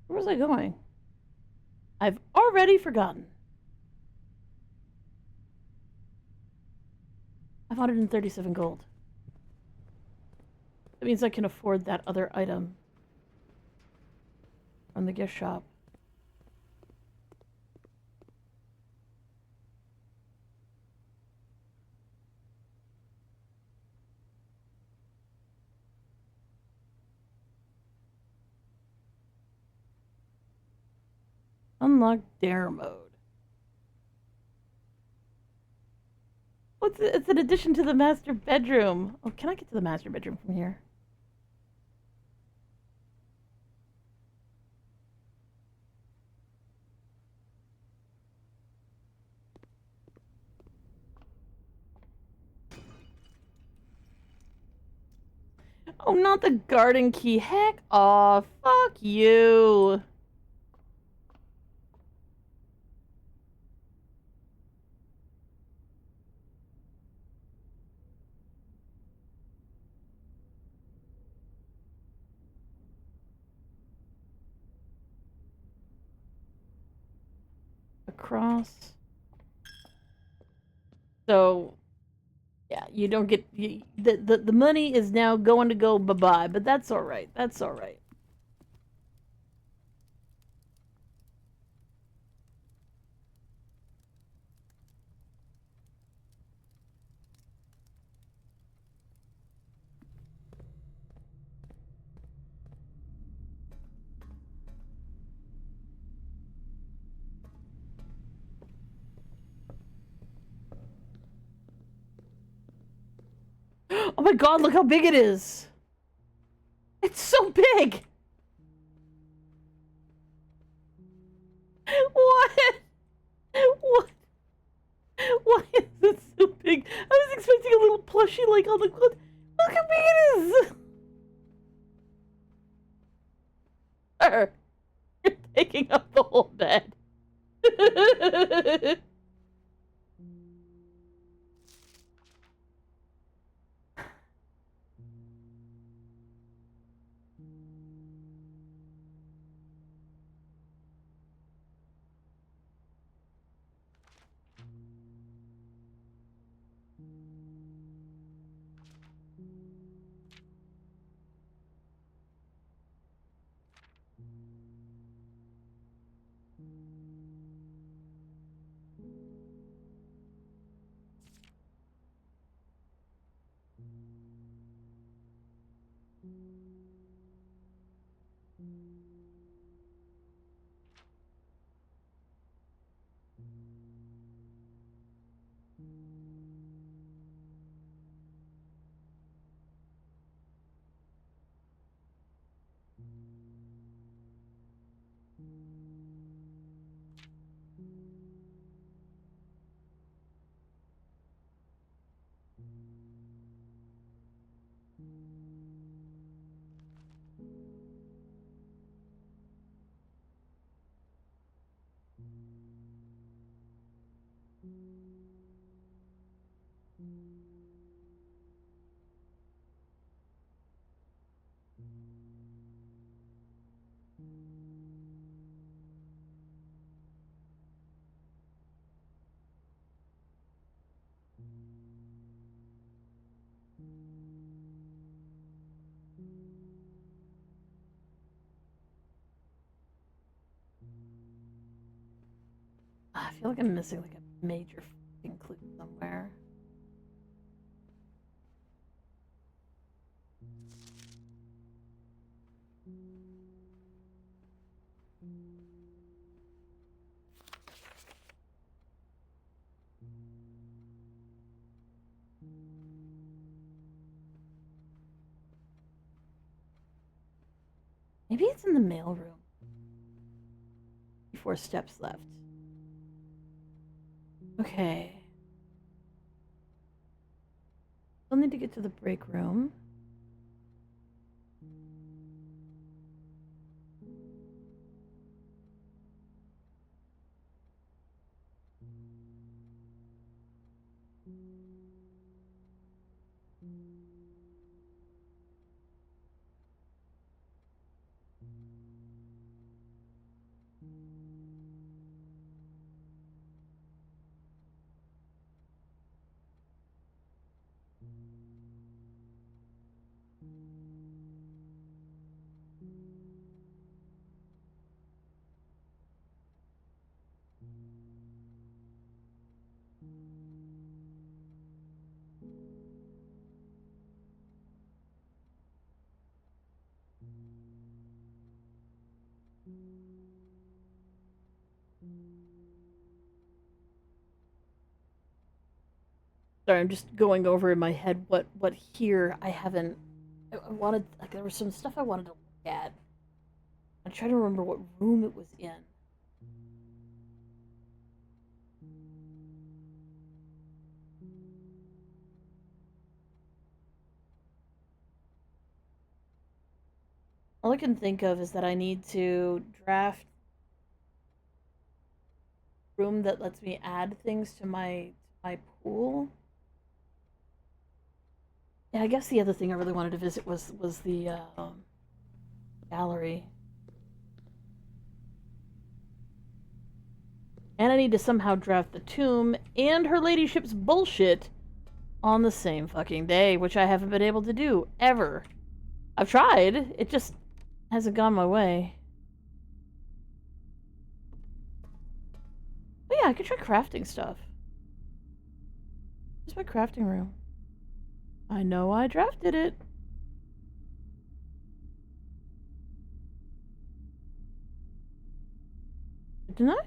Where was I going? I've already forgotten. 537 gold. That means I can afford that other item from the gift shop. Unlock dare mode. It's an addition to the master bedroom. Oh, can I get to the master bedroom from here? Oh, not the garden key. Heck off. Fuck you. Across. So, yeah, you don't get... the money is now going to go bye-bye, but that's alright. That's alright. Oh my god, look how big it is! It's so big! What? What? Why is it so big? I was expecting a little plushie like on the... Look how big it is! You're taking up the whole bed. I feel like I'm missing like a major fucking clue somewhere. Maybe it's in the mailroom. 4 steps left. Okay. Still need to get to the break room. Sorry, I'm just going over in my head what here I haven't. I wanted, like, there was some stuff I wanted to look at. I'm trying to remember what room it was in. All I can think of is that I need to draft a room that lets me add things to my pool. Yeah, I guess the other thing I really wanted to visit was the gallery. And I need to somehow draft the tomb and her ladyship's bullshit on the same fucking day, which I haven't been able to do, ever. I've tried, it just hasn't gone my way. But yeah, I could try crafting stuff. Where's my crafting room? I know I drafted it. Didn't I?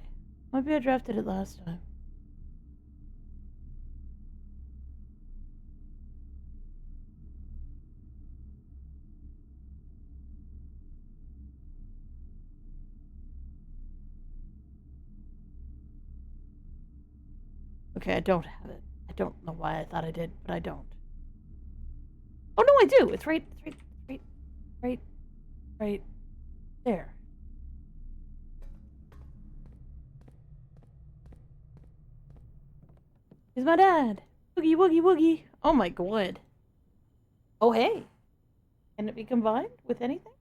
Maybe I drafted it last time. Okay, I don't have it. I don't know why I thought I did, but I don't. Oh no, I do! It's right there. He's my dad. Woogie woogie woogie. Oh my god. Oh hey. Can it be combined with anything?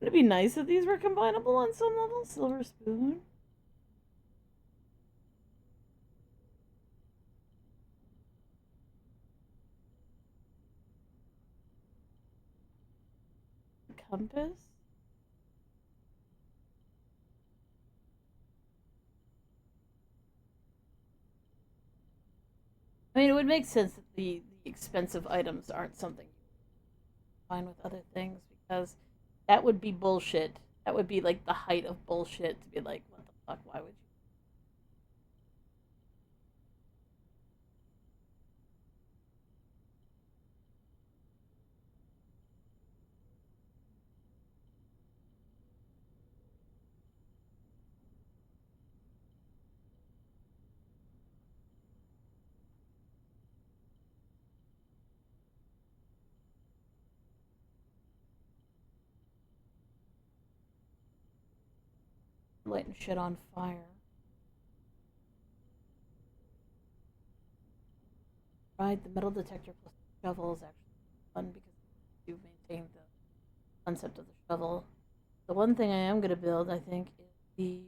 Would it be nice if these were combinable on some level? Silver spoon. Compass. I mean, it would make sense that the expensive items aren't something you find with other things, because that would be bullshit. That would be like the height of bullshit to be like, what the fuck? Why would you? Lighting shit on fire. Right, the metal detector plus shovel is actually fun because you maintain the concept of the shovel. The one thing I am going to build, I think, is the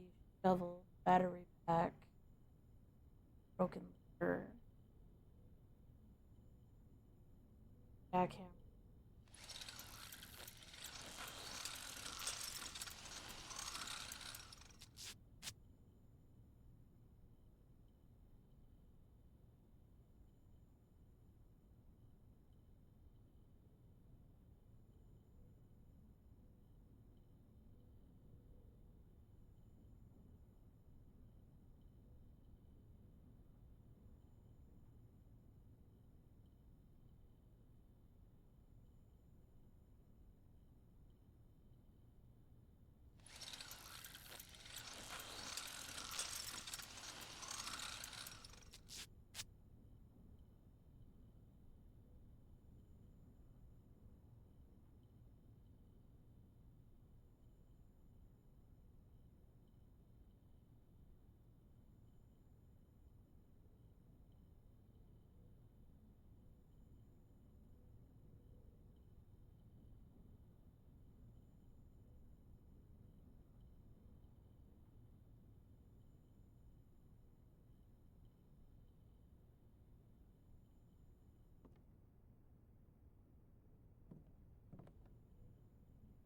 shovel battery pack. Broken liquor. Jackhammer.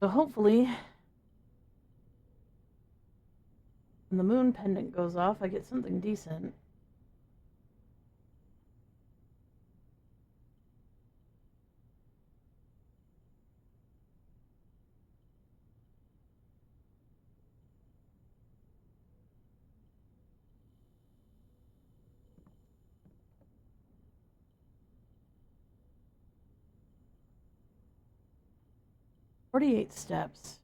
So hopefully, when the moon pendant goes off, I get something decent. "48 steps.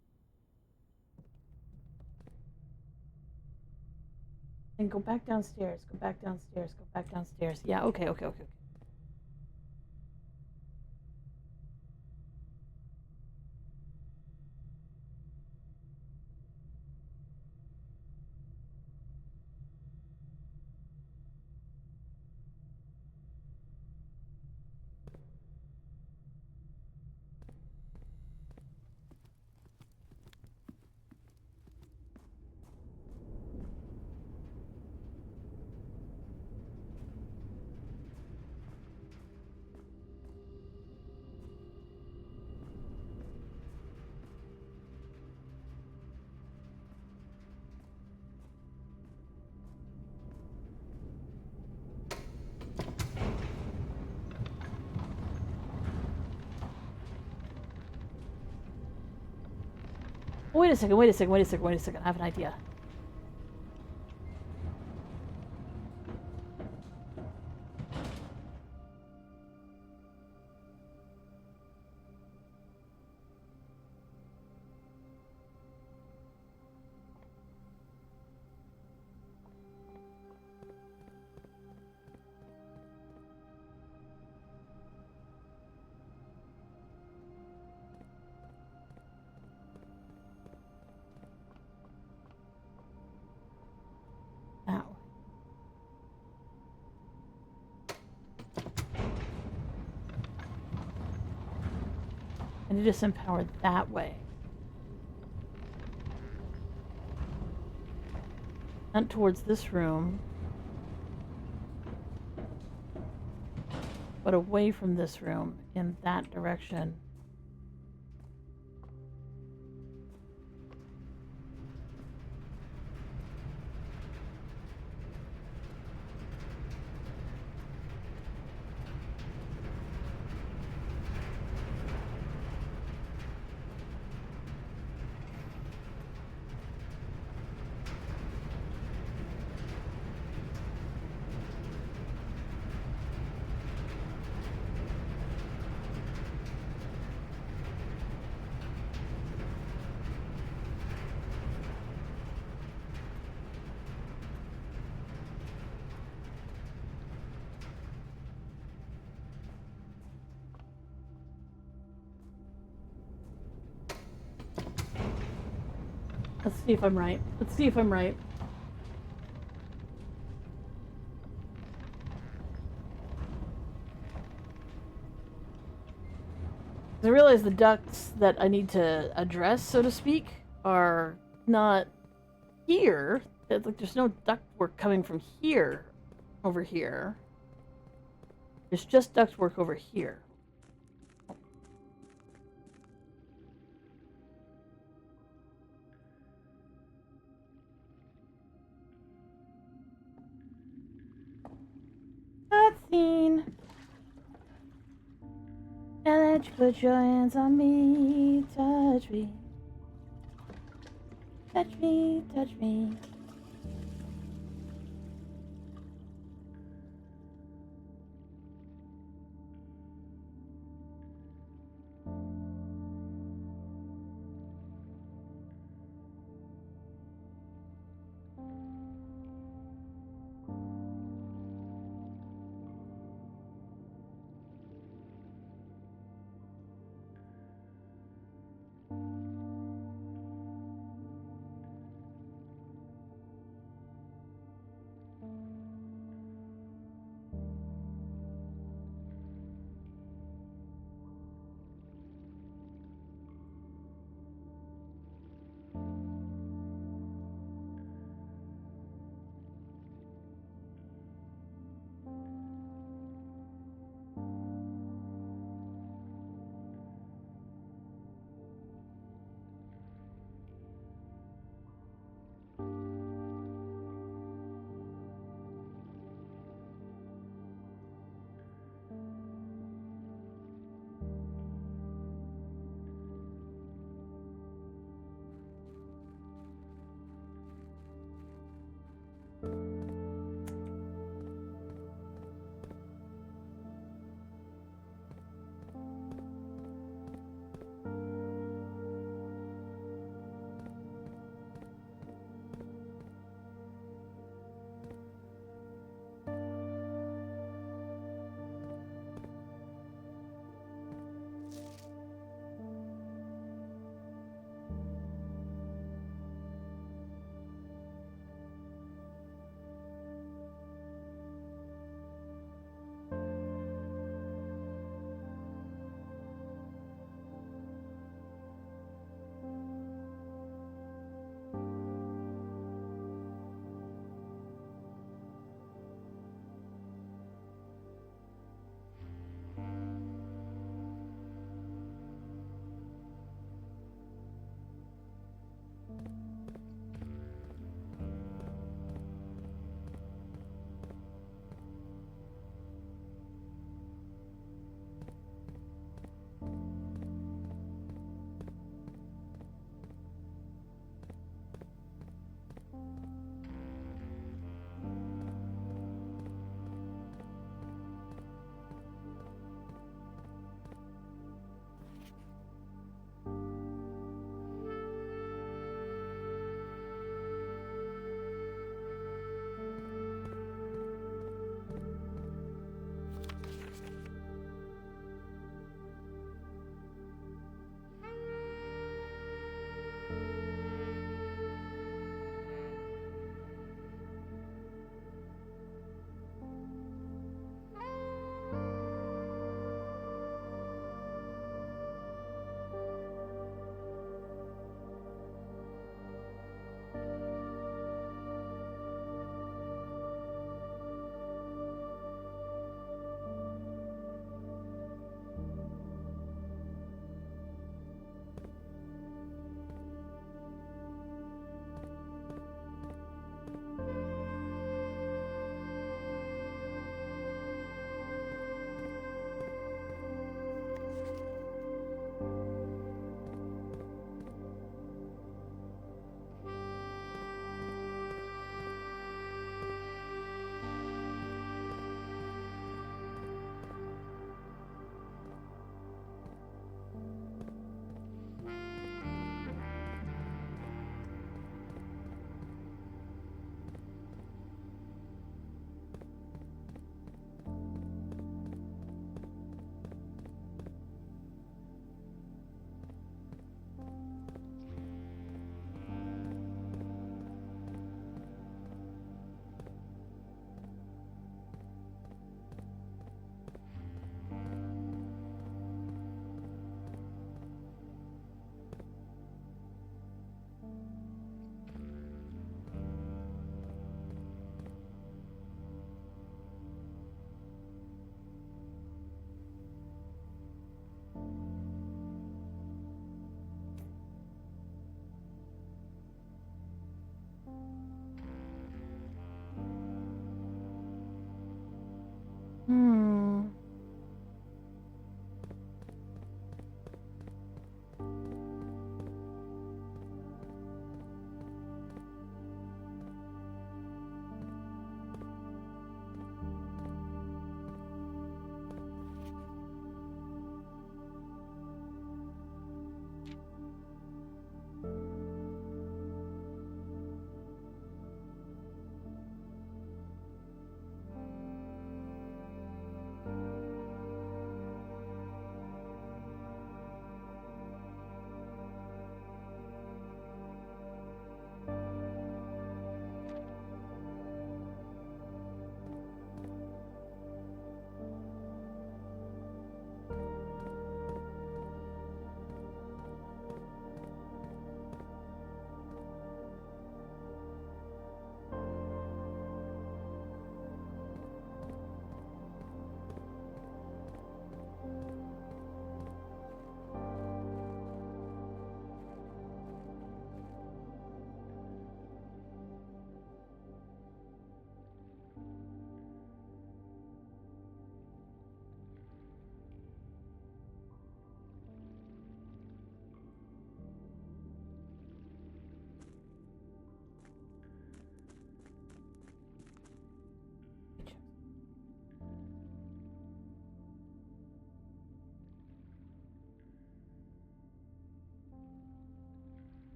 And go back downstairs, go back downstairs, go back downstairs." Yeah, okay, okay, okay. Wait a second, wait a second, wait a second, wait a second. I have an idea. Ow. I need to disempower that way. Not towards this room, but away from this room in that direction. Let's see if I'm right. Let's see if I'm right. I realize the ducts that I need to address, so to speak, are not here. Like, there's no ductwork coming from here over here. There's just ductwork over here. Cutscene. Now that you put your hands on me, touch me. Touch me, touch me.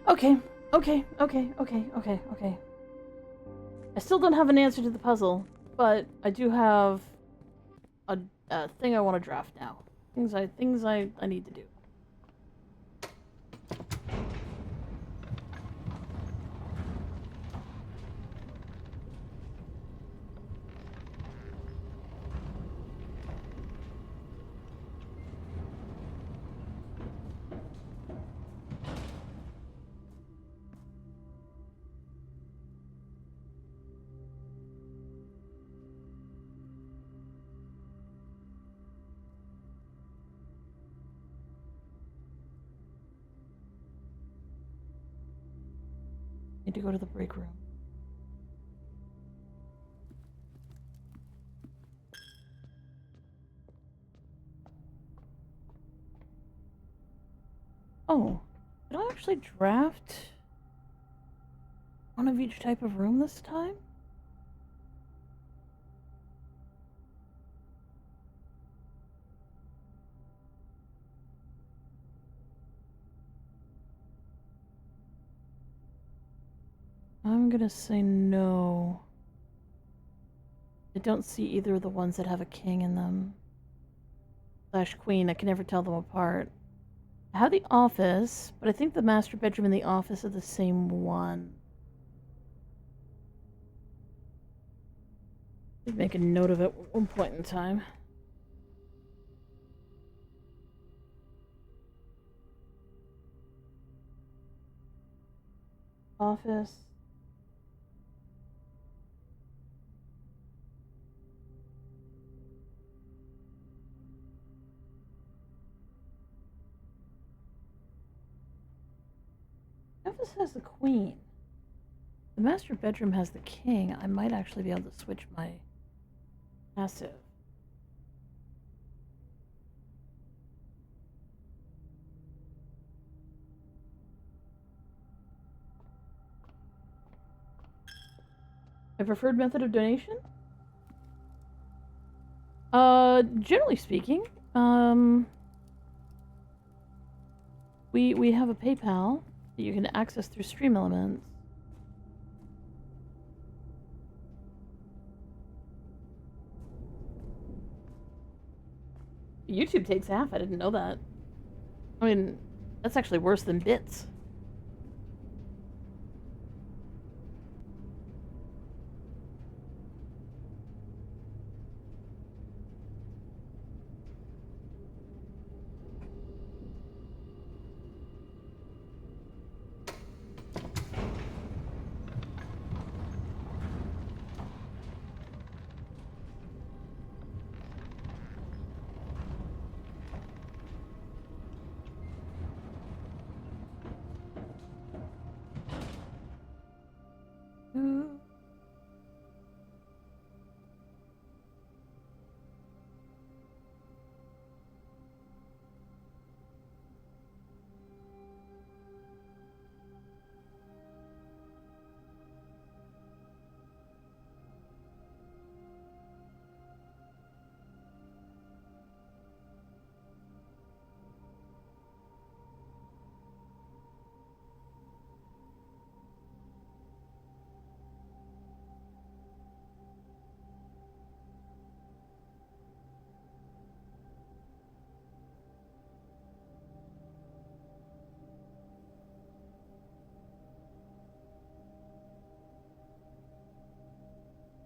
Okay, okay. I still don't have an answer to the puzzle, but I do have a thing I want to draft now. Things I need to do. Need to go to the break room. Oh, did I actually draft one of each type of room this time? I'm gonna say no. I don't see either of the ones that have a king in them. Slash queen, I can never tell them apart. I have the office, but I think the master bedroom and the office are the same one. Make a note of it at one point in time. Office. Office has the queen. The master bedroom has the king. I might actually be able to switch my passive. My preferred method of donation? Generally speaking, we have a PayPal that you can access through Stream Elements. YouTube takes half. I didn't know that. I mean, that's actually worse than bits.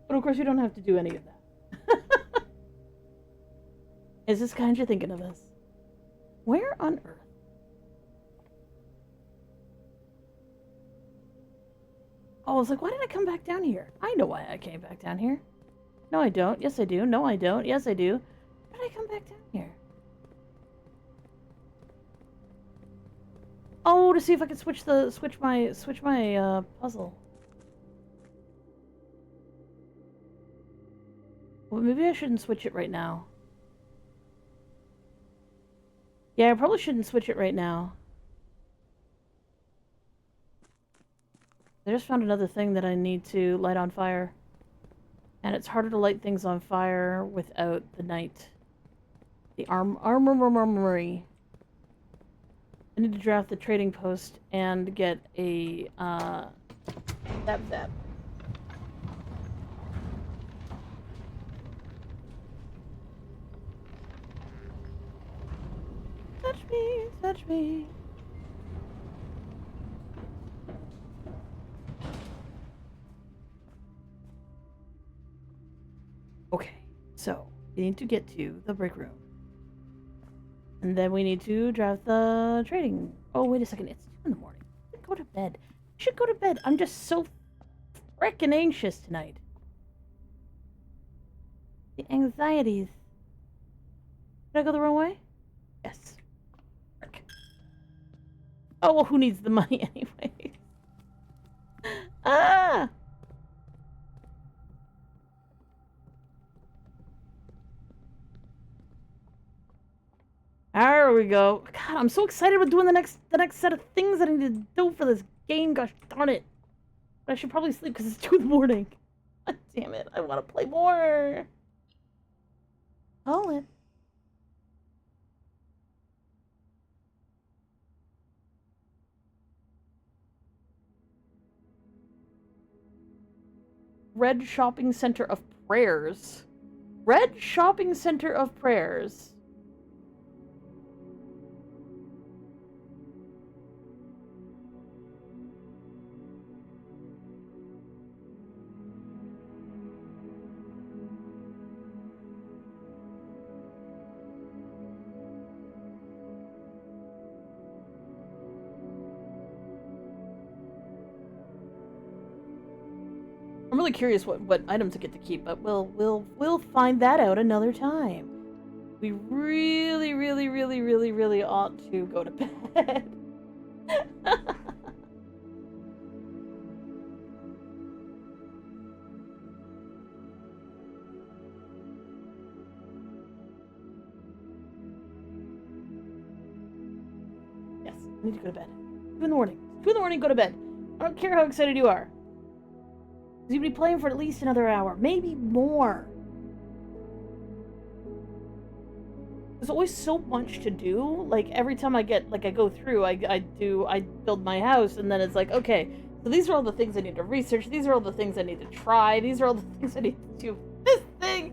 But of course, you don't have to do any of that. Is this kind you're thinking of us? Where on earth? Oh, I was like, why did I come back down here? I know why I came back down here. No, I don't. Yes, I do. No, I don't. Yes, I do. Why did I come back down here? Oh, to see if I could switch my puzzle. Well, maybe I shouldn't switch it right now. Yeah, I probably shouldn't switch it right now. I just found another thing that I need to light on fire. And it's harder to light things on fire without the night. The armory. I need to draft the trading post and get a, zap. Touch me, touch me. Okay, so we need to get to the break room. And then we need to draft the trading. Oh, wait a second. It's 2 in the morning. I should go to bed. I should go to bed. I'm just so frickin' anxious tonight. The anxieties. Did I go the wrong way? Yes. Frick. Oh, well, who needs the money anyway? Ah! There we go. God, I'm so excited about doing the next set of things that I need to do for this game. Gosh darn it. But I should probably sleep because it's 2 in the morning. God damn it. I want to play more. Call it. Red Shopping Center of Prayers. Red Shopping Center of Prayers. I'm really curious what items I get to keep, but we'll find that out another time. We really ought to go to bed. Yes, I need to go to bed. 2 in the morning. 2 in the morning, go to bed. I don't care how excited you are. You'll be playing for at least another hour, maybe more. There's always so much to do. Like every time I go through, I build my house, and then it's like, okay, so these are all the things I need to research. These are all the things I need to try. These are all the things I need to do. This thing.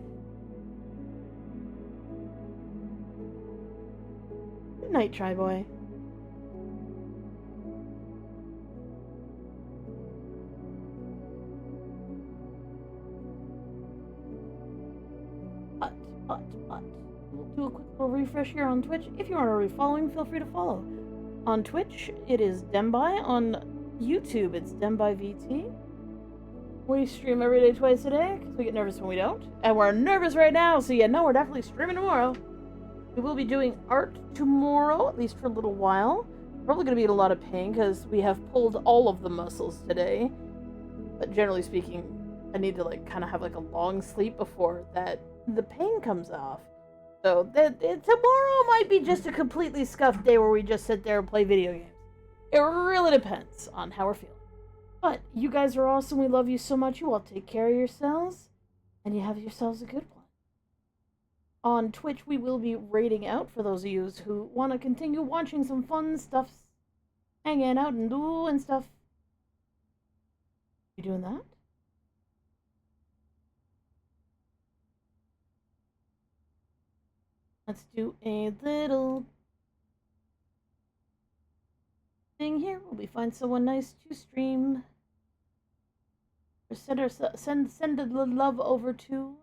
Good night, Try Boy. But. We'll do a quick little refresh here on Twitch. If you aren't already following, feel free to follow. On Twitch, it is Demby. On YouTube, it's DembyVT. We stream every day, twice a day, because we get nervous when we don't. And we're nervous right now, so yeah, no, we're definitely streaming tomorrow. We will be doing art tomorrow, at least for a little while. Probably going to be in a lot of pain, because we have pulled all of the muscles today. But generally speaking, I need to, kind of have, a long sleep before the pain comes off. So, tomorrow might be just a completely scuffed day where we just sit there and play video games. It really depends on how we're feeling. But, you guys are awesome. We love you so much. You all take care of yourselves. And you have yourselves a good one. On Twitch, we will be raiding out for those of you who want to continue watching some fun stuff. Hanging out and doing stuff. You doing that? Let's do a little thing here where we find someone nice to stream. Or send a little love over to.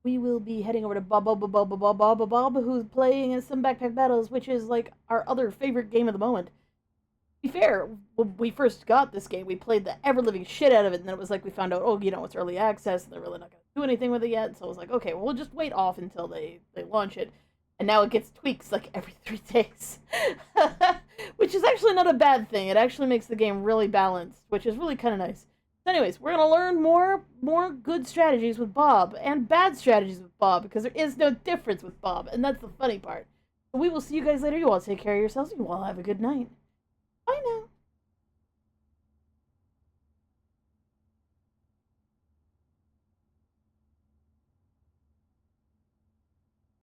We will be heading over to Bob, who's playing some Backpack Battles, which is our other favorite game of the moment. To be fair, when we first got this game, we played the ever-living shit out of it, and then it was we found out, oh, it's early access, and they're really not going to do anything with it yet, so I was like, okay, well, we'll just wait off until they launch it. And now it gets tweaks every 3 days. Which is actually not a bad thing. It actually makes the game really balanced, which is really kind of nice. Anyways, we're gonna learn more good strategies with Bob and bad strategies with Bob because there is no difference with Bob, and that's the funny part. So we will see you guys later. You all take care of yourselves. You all have a good night. Bye now.